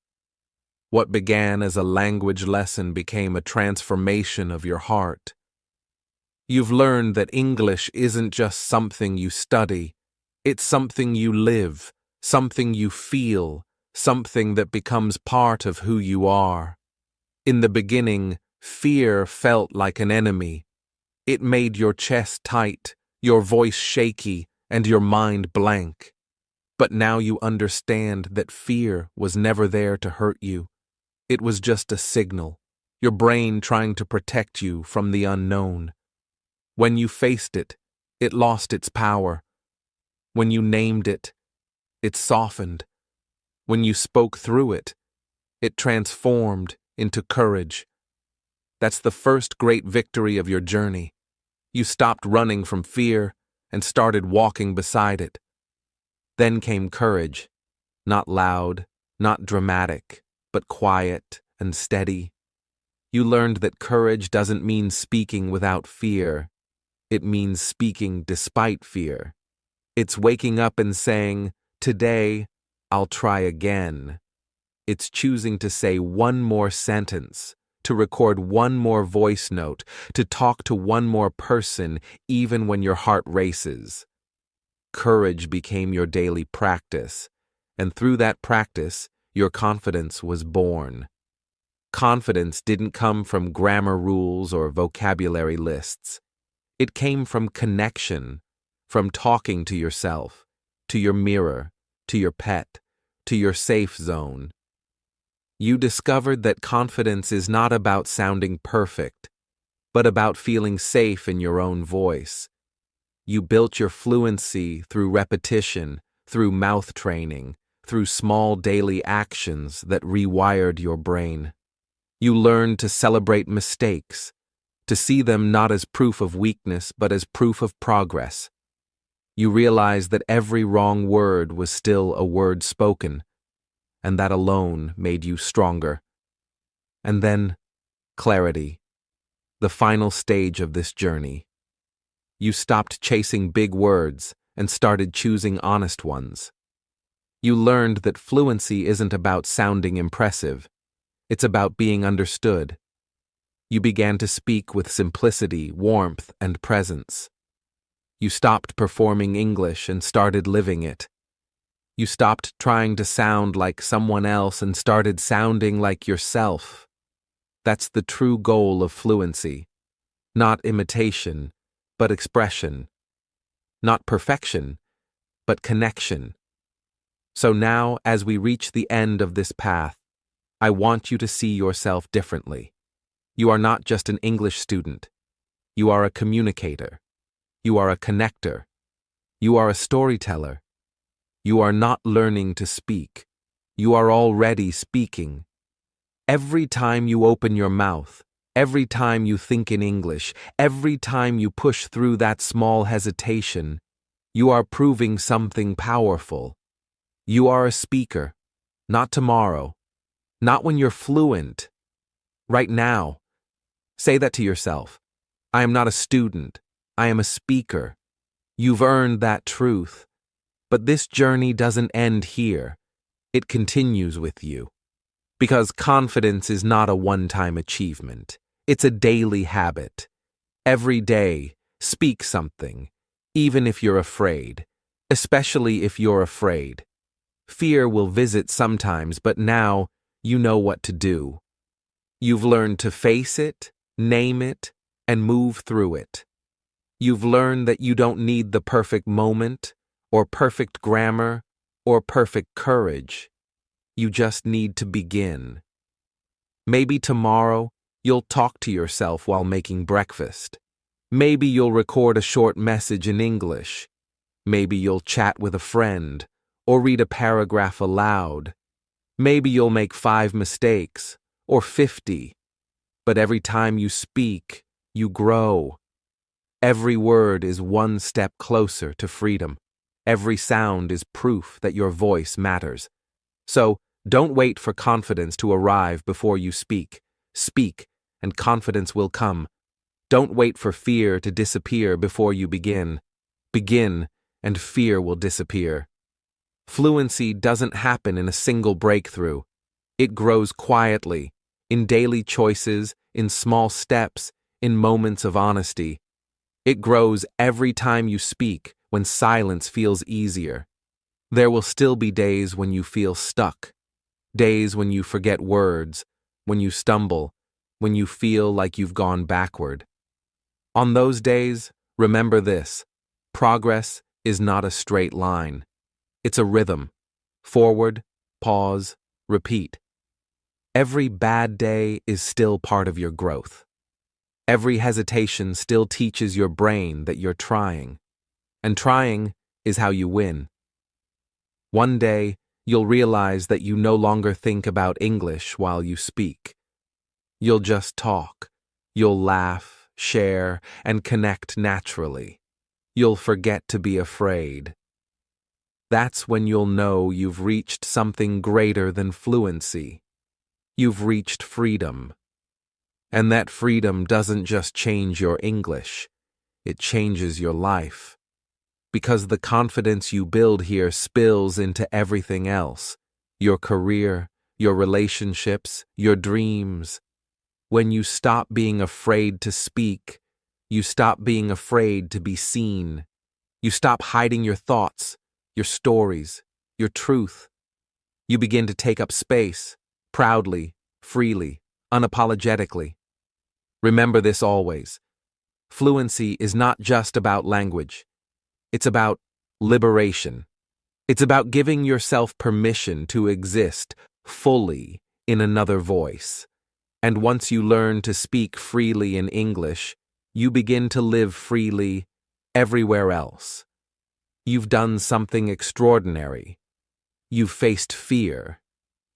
What began as a language lesson became a transformation of your heart. You've learned that English isn't just something you study, it's something you live, something you feel, something that becomes part of who you are. In the beginning, fear felt like an enemy. It made your chest tight, your voice shaky, and your mind blank. But now you understand that fear was never there to hurt you. It was just a signal, your brain trying to protect you from the unknown. When you faced it, it lost its power. When you named it, it softened. When you spoke through it, it transformed into courage. That's the first great victory of your journey. You stopped running from fear and started walking beside it. Then came courage, not loud, not dramatic, but quiet and steady. You learned that courage doesn't mean speaking without fear. It means speaking despite fear. It's waking up and saying, "Today, I'll try again." It's choosing to say one more sentence, to record one more voice note, to talk to one more person, even when your heart races. Courage became your daily practice, and through that practice, your confidence was born. Confidence didn't come from grammar rules or vocabulary lists. It came from connection, from talking to yourself, to your mirror, to your pet, to your safe zone. You discovered that confidence is not about sounding perfect, but about feeling safe in your own voice. You built your fluency through repetition, through mouth training, through small daily actions that rewired your brain. You learned to celebrate mistakes, to see them not as proof of weakness but as proof of progress. You realized that every wrong word was still a word spoken, and that alone made you stronger. And then, clarity, the final stage of this journey. You stopped chasing big words and started choosing honest ones. You learned that fluency isn't about sounding impressive. It's about being understood. You began to speak with simplicity, warmth, and presence. You stopped performing English and started living it. You stopped trying to sound like someone else and started sounding like yourself. That's the true goal of fluency. Not imitation, but expression. Not perfection, but connection. So now, as we reach the end of this path, I want you to see yourself differently. You are not just an English student. You are a communicator. You are a connector. You are a storyteller. You are not learning to speak. You are already speaking. Every time you open your mouth, every time you think in English, every time you push through that small hesitation, you are proving something powerful. You are a speaker, not tomorrow, not when you're fluent. Right now. Say that to yourself. I am not a student. I am a speaker. You've earned that truth. But this journey doesn't end here. It continues with you. Because confidence is not a one-time achievement. It's a daily habit. Every day, speak something, even if you're afraid. especially if you're afraid. Fear will visit sometimes, but now you know what to do. You've learned to face it, name it, and move through it. You've learned that you don't need the perfect moment, or perfect grammar, or perfect courage. You just need to begin. Maybe tomorrow you'll talk to yourself while making breakfast. Maybe you'll record a short message in English. Maybe you'll chat with a friend, or read a paragraph aloud. Maybe you'll make 5 mistakes, or 50. But every time you speak, you grow. Every word is one step closer to freedom. Every sound is proof that your voice matters. So, don't wait for confidence to arrive before you speak. Speak, and confidence will come. Don't wait for fear to disappear before you begin. Begin, and fear will disappear. Fluency doesn't happen in a single breakthrough. It grows quietly, in daily choices, in small steps, in moments of honesty. It grows every time you speak, when silence feels easier. There will still be days when you feel stuck. Days when you forget words, when you stumble, when you feel like you've gone backward. On those days, remember this: progress is not a straight line. It's a rhythm. Forward, pause, repeat. Every bad day is still part of your growth. Every hesitation still teaches your brain that you're trying. And trying is how you win. One day, you'll realize that you no longer think about English while you speak. You'll just talk. You'll laugh, share, and connect naturally. You'll forget to be afraid. That's when you'll know you've reached something greater than fluency. You've reached freedom. And that freedom doesn't just change your English, it changes your life. Because the confidence you build here spills into everything else: your career, your relationships, your dreams. When you stop being afraid to speak, you stop being afraid to be seen. You stop hiding your thoughts, your stories, your truth. You begin to take up space, proudly, freely, unapologetically. Remember this always: fluency is not just about language. It's about liberation. It's about giving yourself permission to exist fully in another voice. And once you learn to speak freely in English, you begin to live freely everywhere else. You've done something extraordinary. You've faced fear.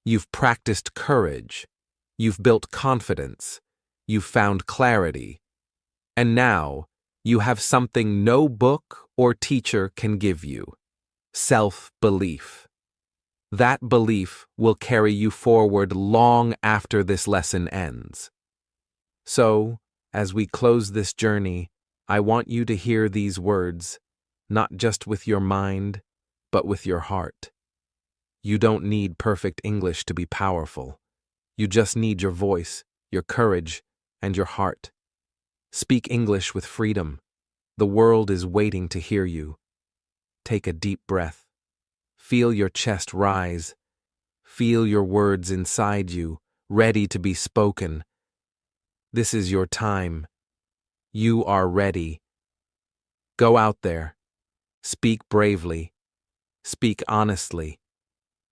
You've practiced courage. You've built confidence. You've found clarity. And now, you have something no book or teacher can give you: self-belief. That belief will carry you forward long after this lesson ends. So, as we close this journey, I want you to hear these words, not just with your mind, but with your heart. You don't need perfect English to be powerful. You just need your voice, your courage, and your heart. Speak English with freedom. The world is waiting to hear you. Take a deep breath. Feel your chest rise. Feel your words inside you, ready to be spoken. This is your time. You are ready. Go out there. Speak bravely. Speak honestly.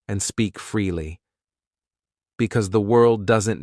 And speak freely. Because the world doesn't